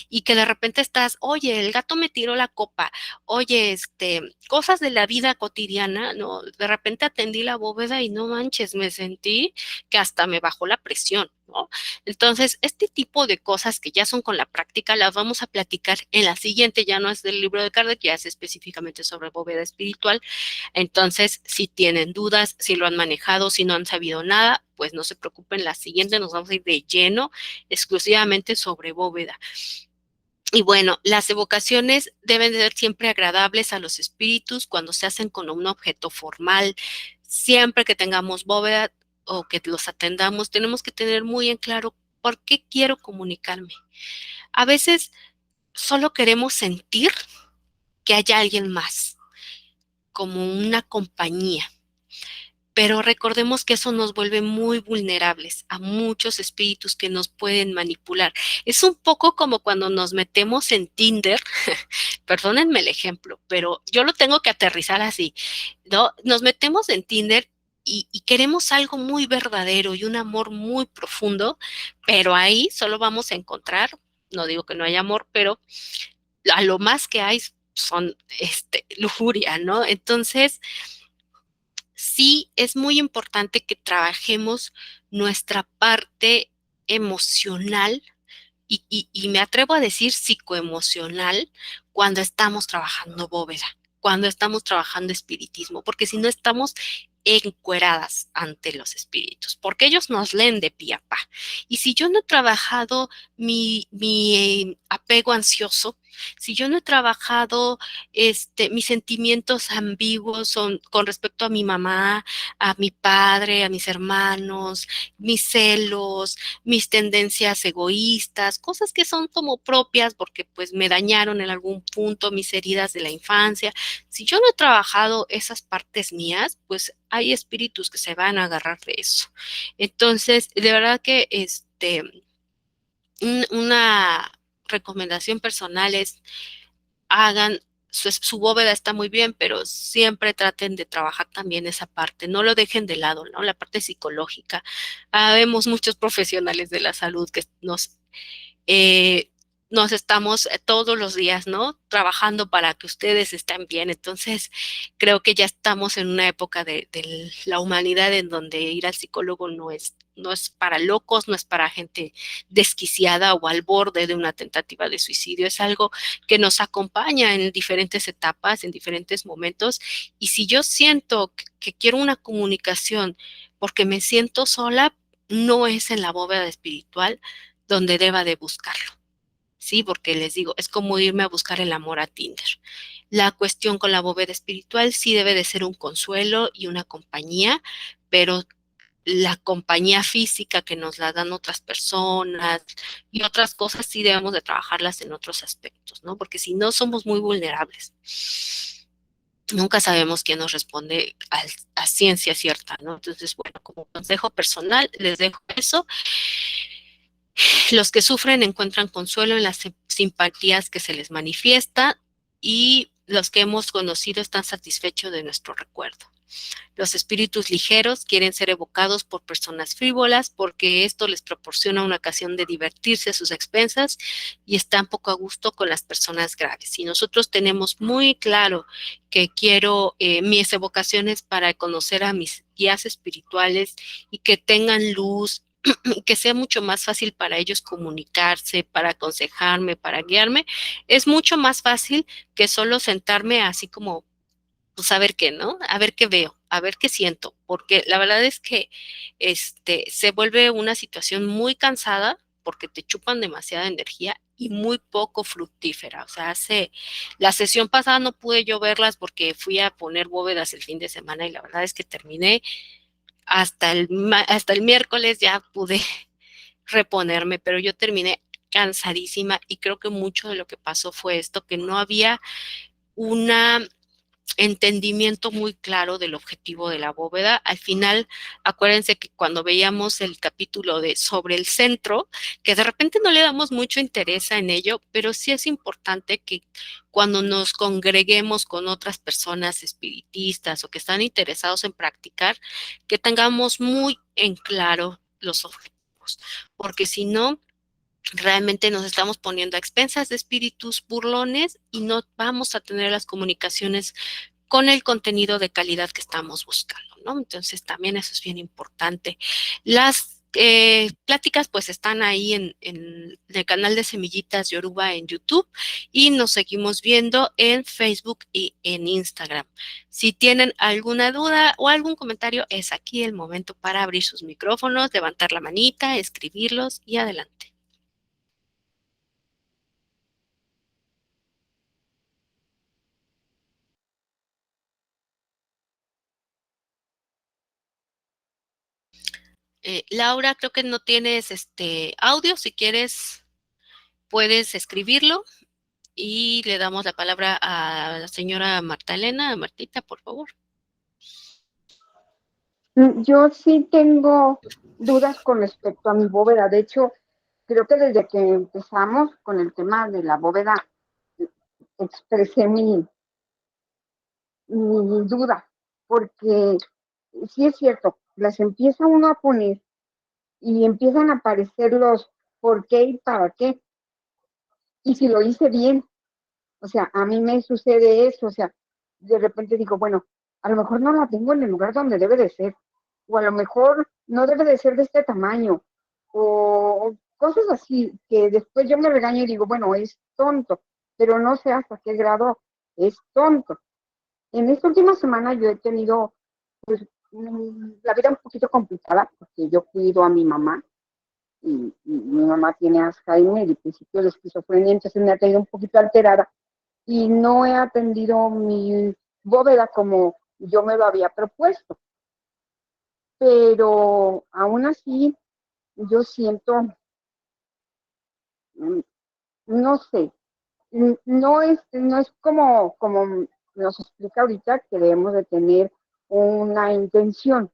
y que de repente estás, oye, el gato me tiró la copa, oye, cosas de la vida cotidiana, ¿no? De repente atendí la bóveda y no manches, me sentí que hasta me bajó la presión, ¿no? Entonces, este tipo de cosas que ya son con la práctica, las vamos a platicar en la siguiente, ya no es del libro de Kardec, ya es específicamente sobre bóveda espiritual. Entonces, si tienen dudas, si lo han manejado, si no han sabido nada, pues no se preocupen, la siguiente nos vamos a ir de lleno exclusivamente sobre bóveda. Y bueno, las evocaciones deben de ser siempre agradables a los espíritus cuando se hacen con un objeto formal. Siempre que tengamos bóveda o que los atendamos, tenemos que tener muy en claro por qué quiero comunicarme. A veces solo queremos sentir que hay alguien más, como una compañía. Pero recordemos que eso nos vuelve muy vulnerables a muchos espíritus que nos pueden manipular. Es un poco como cuando nos metemos en Tinder, perdónenme el ejemplo, pero yo lo tengo que aterrizar así, ¿no? Nos metemos en Tinder y queremos algo muy verdadero y un amor muy profundo, pero ahí solo vamos a encontrar, no digo que no haya amor, pero a lo más que hay son lujuria, ¿no? Entonces, sí es muy importante que trabajemos nuestra parte emocional y me atrevo a decir psicoemocional cuando estamos trabajando bóveda, cuando estamos trabajando espiritismo, porque si no estamos encueradas ante los espíritus, porque ellos nos leen de pie a pa. Y si yo no he trabajado mi apego ansioso, si yo no he trabajado mis sentimientos ambiguos con respecto a mi mamá, a mi padre, a mis hermanos, mis celos, mis tendencias egoístas, cosas que son como propias porque pues me dañaron en algún punto, mis heridas de la infancia. Si yo no he trabajado esas partes mías, pues hay espíritus que se van a agarrar de eso. Entonces, de verdad que una recomendación personal es hagan su bóveda está muy bien, pero siempre traten de trabajar también esa parte, no lo dejen de lado, ¿no? La parte psicológica. Vemos muchos profesionales de la salud que eh, nos estamos todos los días, ¿no? Trabajando para que ustedes estén bien. Entonces, creo que ya estamos en una época de la humanidad en donde ir al psicólogo no es para locos, no es para gente desquiciada o al borde de una tentativa de suicidio. Es algo que nos acompaña en diferentes etapas, en diferentes momentos. Y si yo siento que quiero una comunicación porque me siento sola, no es en la bóveda espiritual donde deba de buscarlo. Sí, porque les digo, es como irme a buscar el amor a Tinder. La cuestión con la bóveda espiritual sí debe de ser un consuelo y una compañía, pero la compañía física que nos la dan otras personas y otras cosas sí debemos de trabajarlas en otros aspectos, ¿no? Porque si no somos muy vulnerables. Nunca sabemos quién nos responde a ciencia cierta, ¿no? Entonces, bueno, como consejo personal, les dejo eso. Los que sufren encuentran consuelo en las simpatías que se les manifiesta y los que hemos conocido están satisfechos de nuestro recuerdo. Los espíritus ligeros quieren ser evocados por personas frívolas porque esto les proporciona una ocasión de divertirse a sus expensas y están poco a gusto con las personas graves. Si nosotros tenemos muy claro que quiero mis evocaciones para conocer a mis guías espirituales y que tengan luz, que sea mucho más fácil para ellos comunicarse, para aconsejarme, para guiarme, es mucho más fácil que solo sentarme así como pues a ver qué, ¿no? A ver qué veo, a ver qué siento, porque la verdad es que se vuelve una situación muy cansada porque te chupan demasiada energía y muy poco fructífera. O sea, la sesión pasada no pude yo verlas porque fui a poner bóvedas el fin de semana y la verdad es que terminé hasta el miércoles ya pude reponerme, pero yo terminé cansadísima y creo que mucho de lo que pasó fue esto, que no había una entendimiento muy claro del objetivo de la bóveda. Al final, acuérdense que cuando veíamos el capítulo de sobre el centro, que de repente no le damos mucho interés en ello, pero sí es importante que cuando nos congreguemos con otras personas espiritistas o que están interesados en practicar, que tengamos muy en claro los objetivos, porque si no, realmente nos estamos poniendo a expensas de espíritus burlones y no vamos a tener las comunicaciones con el contenido de calidad que estamos buscando, ¿no? Entonces también eso es bien importante. Las pláticas pues están ahí en el canal de Semillitas Yoruba en YouTube y nos seguimos viendo en Facebook y en Instagram. Si tienen alguna duda o algún comentario, es aquí el momento para abrir sus micrófonos, levantar la manita, escribirlos y adelante. Laura, creo que no tienes audio. Si quieres, puedes escribirlo y le damos la palabra a la señora Marta Elena. Martita, por favor. Yo sí tengo dudas con respecto a mi bóveda. De hecho, creo que desde que empezamos con el tema de la bóveda, expresé mi duda, porque sí es cierto, las empieza uno a poner y empiezan a aparecer los por qué y para qué, y si lo hice bien. O sea, a mí me sucede eso, o sea, de repente digo, bueno, a lo mejor no la tengo en el lugar donde debe de ser, o a lo mejor no debe de ser de este tamaño, o cosas así, que después yo me regaño y digo, bueno, es tonto, pero no sé hasta qué grado es tonto. En esta última semana yo he tenido la vida un poquito complicada porque yo cuido a mi mamá y mi mamá tiene Alzheimer y principio de esquizofrenia, entonces me ha tenido un poquito alterada y no he atendido mi bóveda como yo me lo había propuesto. Pero aún así, yo siento, no sé, no es como nos explica ahorita que debemos de tener una intención.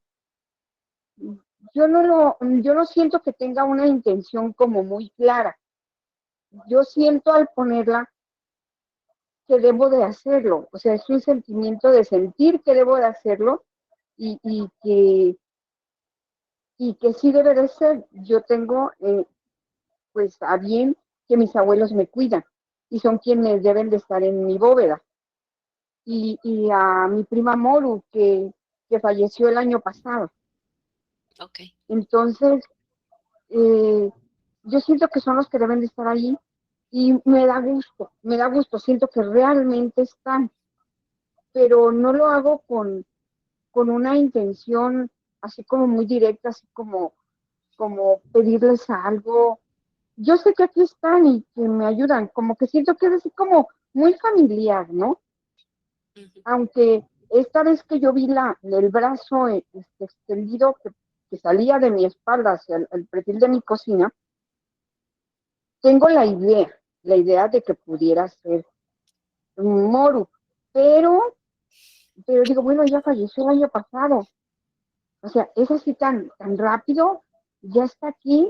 Yo no siento que tenga una intención como muy clara. Yo siento al ponerla que debo de hacerlo, o sea, es un sentimiento de sentir que debo de hacerlo y, y que, y que sí debe de ser. Yo tengo, pues, a bien que mis abuelos me cuidan y son quienes deben de estar en mi bóveda. Y a mi prima Moru, que falleció el año pasado. Ok. Entonces, yo siento que son los que deben de estar ahí y me da gusto, siento que realmente están, pero no lo hago con una intención así como muy directa, así como pedirles algo. Yo sé que aquí están y que me ayudan, como que siento que es así como muy familiar, ¿no? Ujú. Aunque esta vez que yo vi el brazo extendido que salía de mi espalda hacia el perfil de mi cocina, tengo la idea de que pudiera ser un Moru, pero digo, bueno, ya falleció el año pasado, o sea, es así tan rápido, ya está aquí,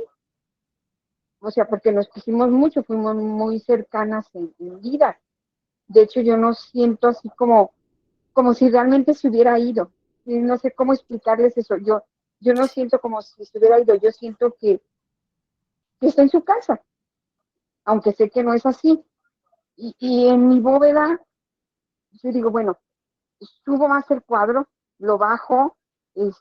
o sea, porque nos quisimos mucho, fuimos muy cercanas en vida. De hecho, yo no siento así como si realmente se hubiera ido. Y no sé cómo explicarles eso. Yo no siento como si se hubiera ido, yo siento que está en su casa, aunque sé que no es así. Y en mi bóveda, yo digo, bueno, subo más el cuadro, lo bajo, el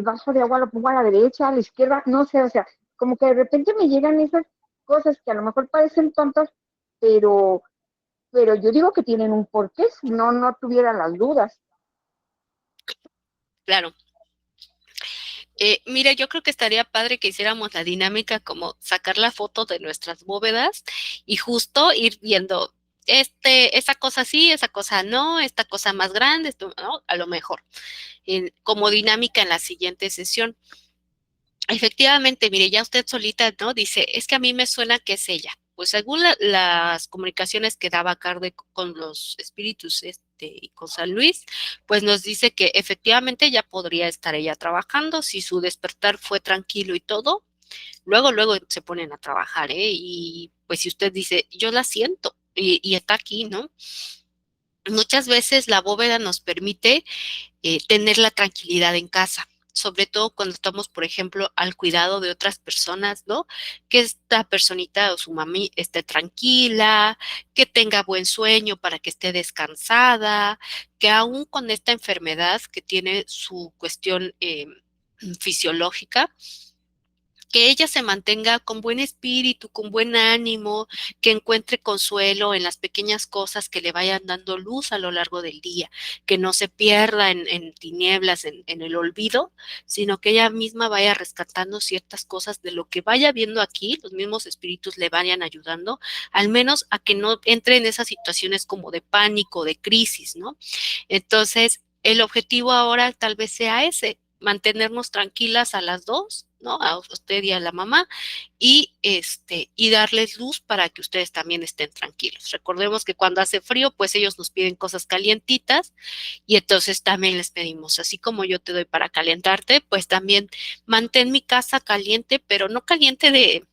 vaso de agua lo pongo a la derecha, a la izquierda, no sé, o sea, como que de repente me llegan esas cosas que a lo mejor parecen tontas, pero, pero yo digo que tienen un porqué, si no, no tuviera las dudas. Claro. Mira, yo creo que estaría padre que hiciéramos la dinámica como sacar la foto de nuestras bóvedas y justo ir viendo esa cosa sí, esa cosa no, esta cosa más grande, esto, ¿no? A lo mejor, como dinámica en la siguiente sesión. Efectivamente, mire, ya usted solita, ¿no? Dice, es que a mí me suena que es ella. Pues según las comunicaciones que daba Kardec con los espíritus y con San Luis, pues nos dice que efectivamente ya podría estar ella trabajando si su despertar fue tranquilo y todo. Luego se ponen a trabajar, ¿eh? Y pues si usted dice, yo la siento y está aquí, ¿no? Muchas veces la bóveda nos permite tener la tranquilidad en casa, sobre todo cuando estamos, por ejemplo, al cuidado de otras personas, ¿no? Que esta personita o su mami esté tranquila, que tenga buen sueño para que esté descansada, que aún con esta enfermedad que tiene su cuestión fisiológica, que ella se mantenga con buen espíritu, con buen ánimo, que encuentre consuelo en las pequeñas cosas que le vayan dando luz a lo largo del día, que no se pierda en tinieblas, en el olvido, sino que ella misma vaya rescatando ciertas cosas de lo que vaya viendo aquí, los mismos espíritus le vayan ayudando, al menos a que no entre en esas situaciones como de pánico, de crisis, ¿no? Entonces, el objetivo ahora tal vez sea ese, mantenernos tranquilas a las dos, ¿no? A usted y a la mamá, y darles luz para que ustedes también estén tranquilos. Recordemos que cuando hace frío, pues ellos nos piden cosas calientitas y entonces también les pedimos, así como yo te doy para calentarte, pues también mantén mi casa caliente, pero no caliente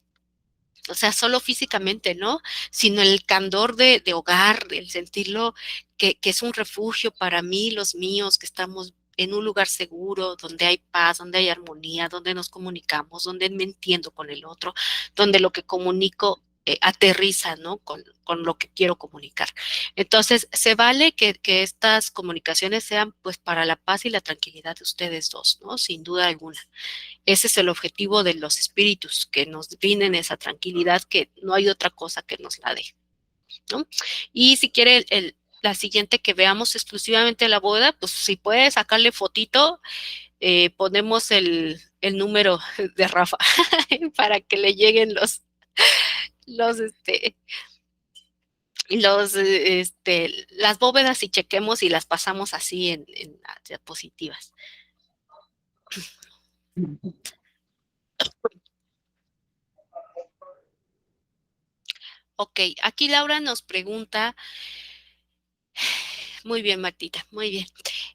o sea, solo físicamente, ¿no? Sino el candor de hogar, el sentirlo que es un refugio para mí, los míos, que estamos en un lugar seguro, donde hay paz, donde hay armonía, donde nos comunicamos, donde me entiendo con el otro, donde lo que comunico aterriza, ¿no? Con lo que quiero comunicar. Entonces, se vale que estas comunicaciones sean pues para la paz y la tranquilidad de ustedes dos, ¿no? Sin duda alguna. Ese es el objetivo de los espíritus, que nos brinden esa tranquilidad que no hay otra cosa que nos la dé, ¿no? Y si quiere la siguiente que veamos exclusivamente la bóveda, pues si puedes sacarle fotito, ponemos el número de Rafa para que le lleguen los, las bóvedas y chequemos y las pasamos así en las diapositivas. Ok, aquí Laura nos pregunta, muy bien Martita, muy bien,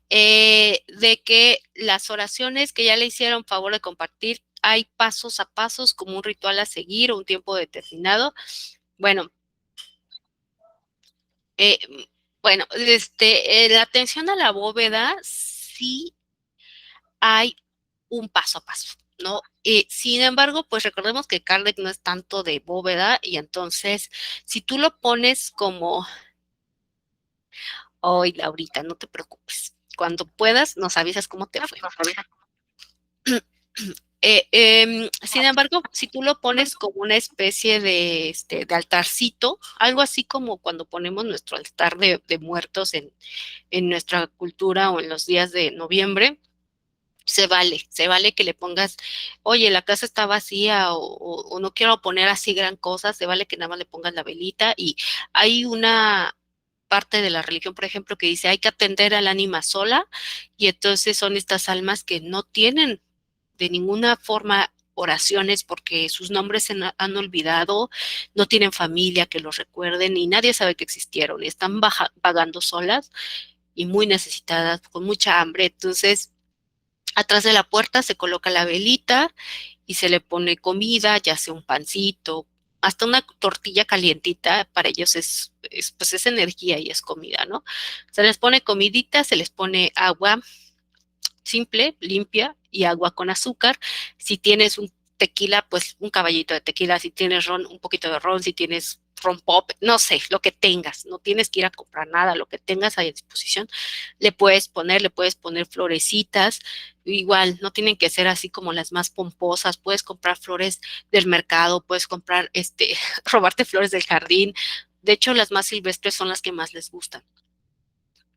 de que las oraciones que ya le hicieron favor de compartir, hay pasos a pasos como un ritual a seguir o un tiempo determinado. Bueno, eh, bueno, la atención a la bóveda sí hay un paso a paso, ¿no? Sin embargo, pues recordemos que Kardec no es tanto de bóveda y entonces si tú lo pones como, hoy Laurita, no te preocupes, cuando puedas nos avisas cómo te fue. Sin embargo, si tú lo pones como una especie de altarcito, algo así como cuando ponemos nuestro altar de muertos en nuestra cultura o en los días de noviembre, se vale que le pongas, oye, la casa está vacía o no quiero poner así gran cosa, se vale que nada más le pongas la velita y hay una parte de la religión, por ejemplo, que dice hay que atender al ánima sola y entonces son estas almas que no tienen de ninguna forma oraciones porque sus nombres se han olvidado, no tienen familia que los recuerden y nadie sabe que existieron y están vagando solas y muy necesitadas, con mucha hambre. Entonces, atrás de la puerta se coloca la velita y se le pone comida, ya sea un pancito, hasta una tortilla calientita, para ellos pues es energía y es comida, ¿no? Se les pone comidita, se les pone agua simple, limpia y agua con azúcar. Si tienes un tequila, pues un caballito de tequila. Si tienes ron, un poquito de ron. Si tienes ron pop, no sé, lo que tengas. No tienes que ir a comprar nada, lo que tengas ahí a disposición. Le puedes poner florecitas. Igual, no tienen que ser así como las más pomposas. Puedes comprar flores del mercado, puedes comprar, robarte flores del jardín. De hecho, las más silvestres son las que más les gustan,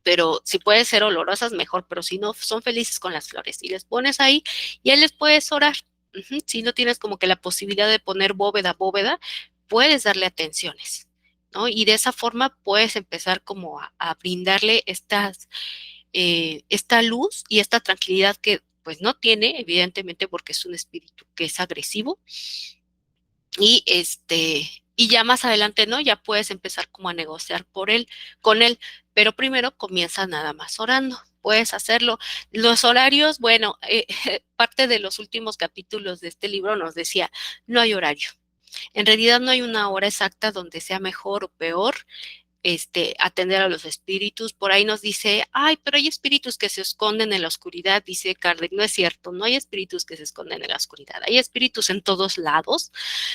pero si pueden ser olorosas, mejor, pero si no, son felices con las flores. Y les pones ahí y ahí les puedes orar. Si no tienes como que la posibilidad de poner bóveda, puedes darle atenciones, ¿no? Y de esa forma puedes empezar como a brindarle esta luz y esta tranquilidad que pues no tiene, evidentemente, porque es un espíritu que es agresivo y y ya más adelante, ¿no? Ya puedes empezar como a negociar con él, pero primero comienza nada más orando. Puedes hacerlo. Los horarios, bueno, parte de los últimos capítulos de este libro nos decía, no hay horario. En realidad no hay una hora exacta donde sea mejor o peor, atender a los espíritus. Por ahí nos dice, ay, pero hay espíritus que se esconden en la oscuridad, dice Kardec. No es cierto, no hay espíritus que se esconden en la oscuridad. Hay espíritus en todos lados,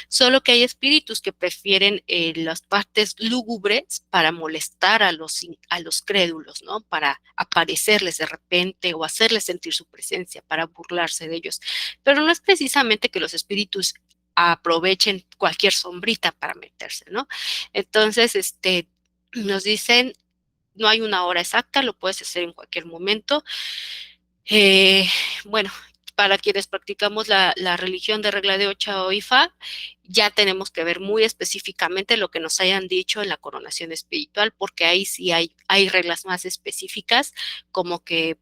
solo que hay espíritus que prefieren las partes lúgubres para molestar a los crédulos, ¿no? Para aparecerles de repente o hacerles sentir su presencia, para burlarse de ellos. Pero no es precisamente que los espíritus aprovechen cualquier sombrita para meterse, ¿no? Entonces, nos dicen, no hay una hora exacta, lo puedes hacer en cualquier momento. Eh, bueno, para quienes practicamos la religión de regla de 8 o IFA, ya tenemos que ver muy específicamente lo que nos hayan dicho en la coronación espiritual, porque ahí sí hay reglas más específicas, como que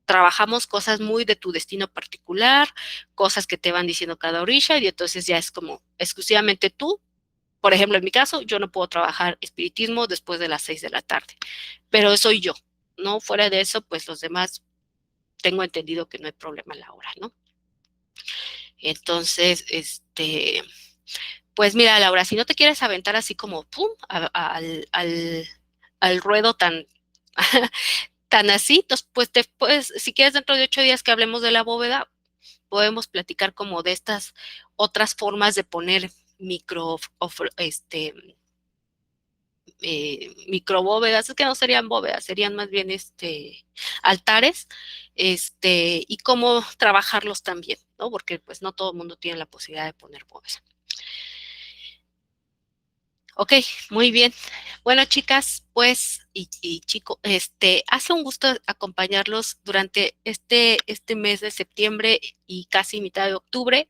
trabajamos cosas muy de tu destino particular, cosas que te van diciendo cada orisha, y entonces ya es como exclusivamente tú. Por ejemplo, en mi caso, yo no puedo trabajar espiritismo después de las 6 de la tarde, pero soy yo, ¿no? Fuera de eso, pues los demás tengo entendido que no hay problema a la hora, ¿no? Entonces, pues mira, Laura, si no te quieres aventar así como, pum, al ruedo tan, tan así, pues si quieres dentro de 8 días que hablemos de la bóveda, podemos platicar como de estas otras formas de poner micro, microbóvedas, es que no serían bóvedas, serían más bien altares, y cómo trabajarlos también, ¿no? Porque pues no todo el mundo tiene la posibilidad de poner bóvedas. Ok, muy bien. Bueno, chicas, pues, y chicos, hace un gusto acompañarlos durante este mes de septiembre y casi mitad de octubre.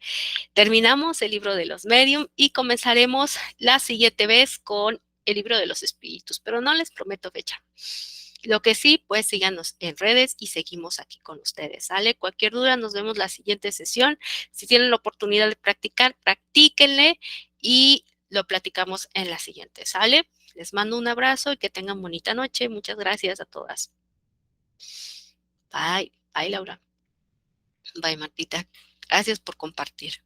Terminamos el libro de los medium y comenzaremos la siguiente vez con el libro de los espíritus, pero no les prometo fecha. Lo que sí, pues síganos en redes y seguimos aquí con ustedes, ¿sale? Cualquier duda, nos vemos la siguiente sesión. Si tienen la oportunidad de practicar, practíquenle y lo platicamos en la siguiente, ¿sale? Les mando un abrazo y que tengan bonita noche. Muchas gracias a todas. Bye, bye Laura. Bye Martita. Gracias por compartir.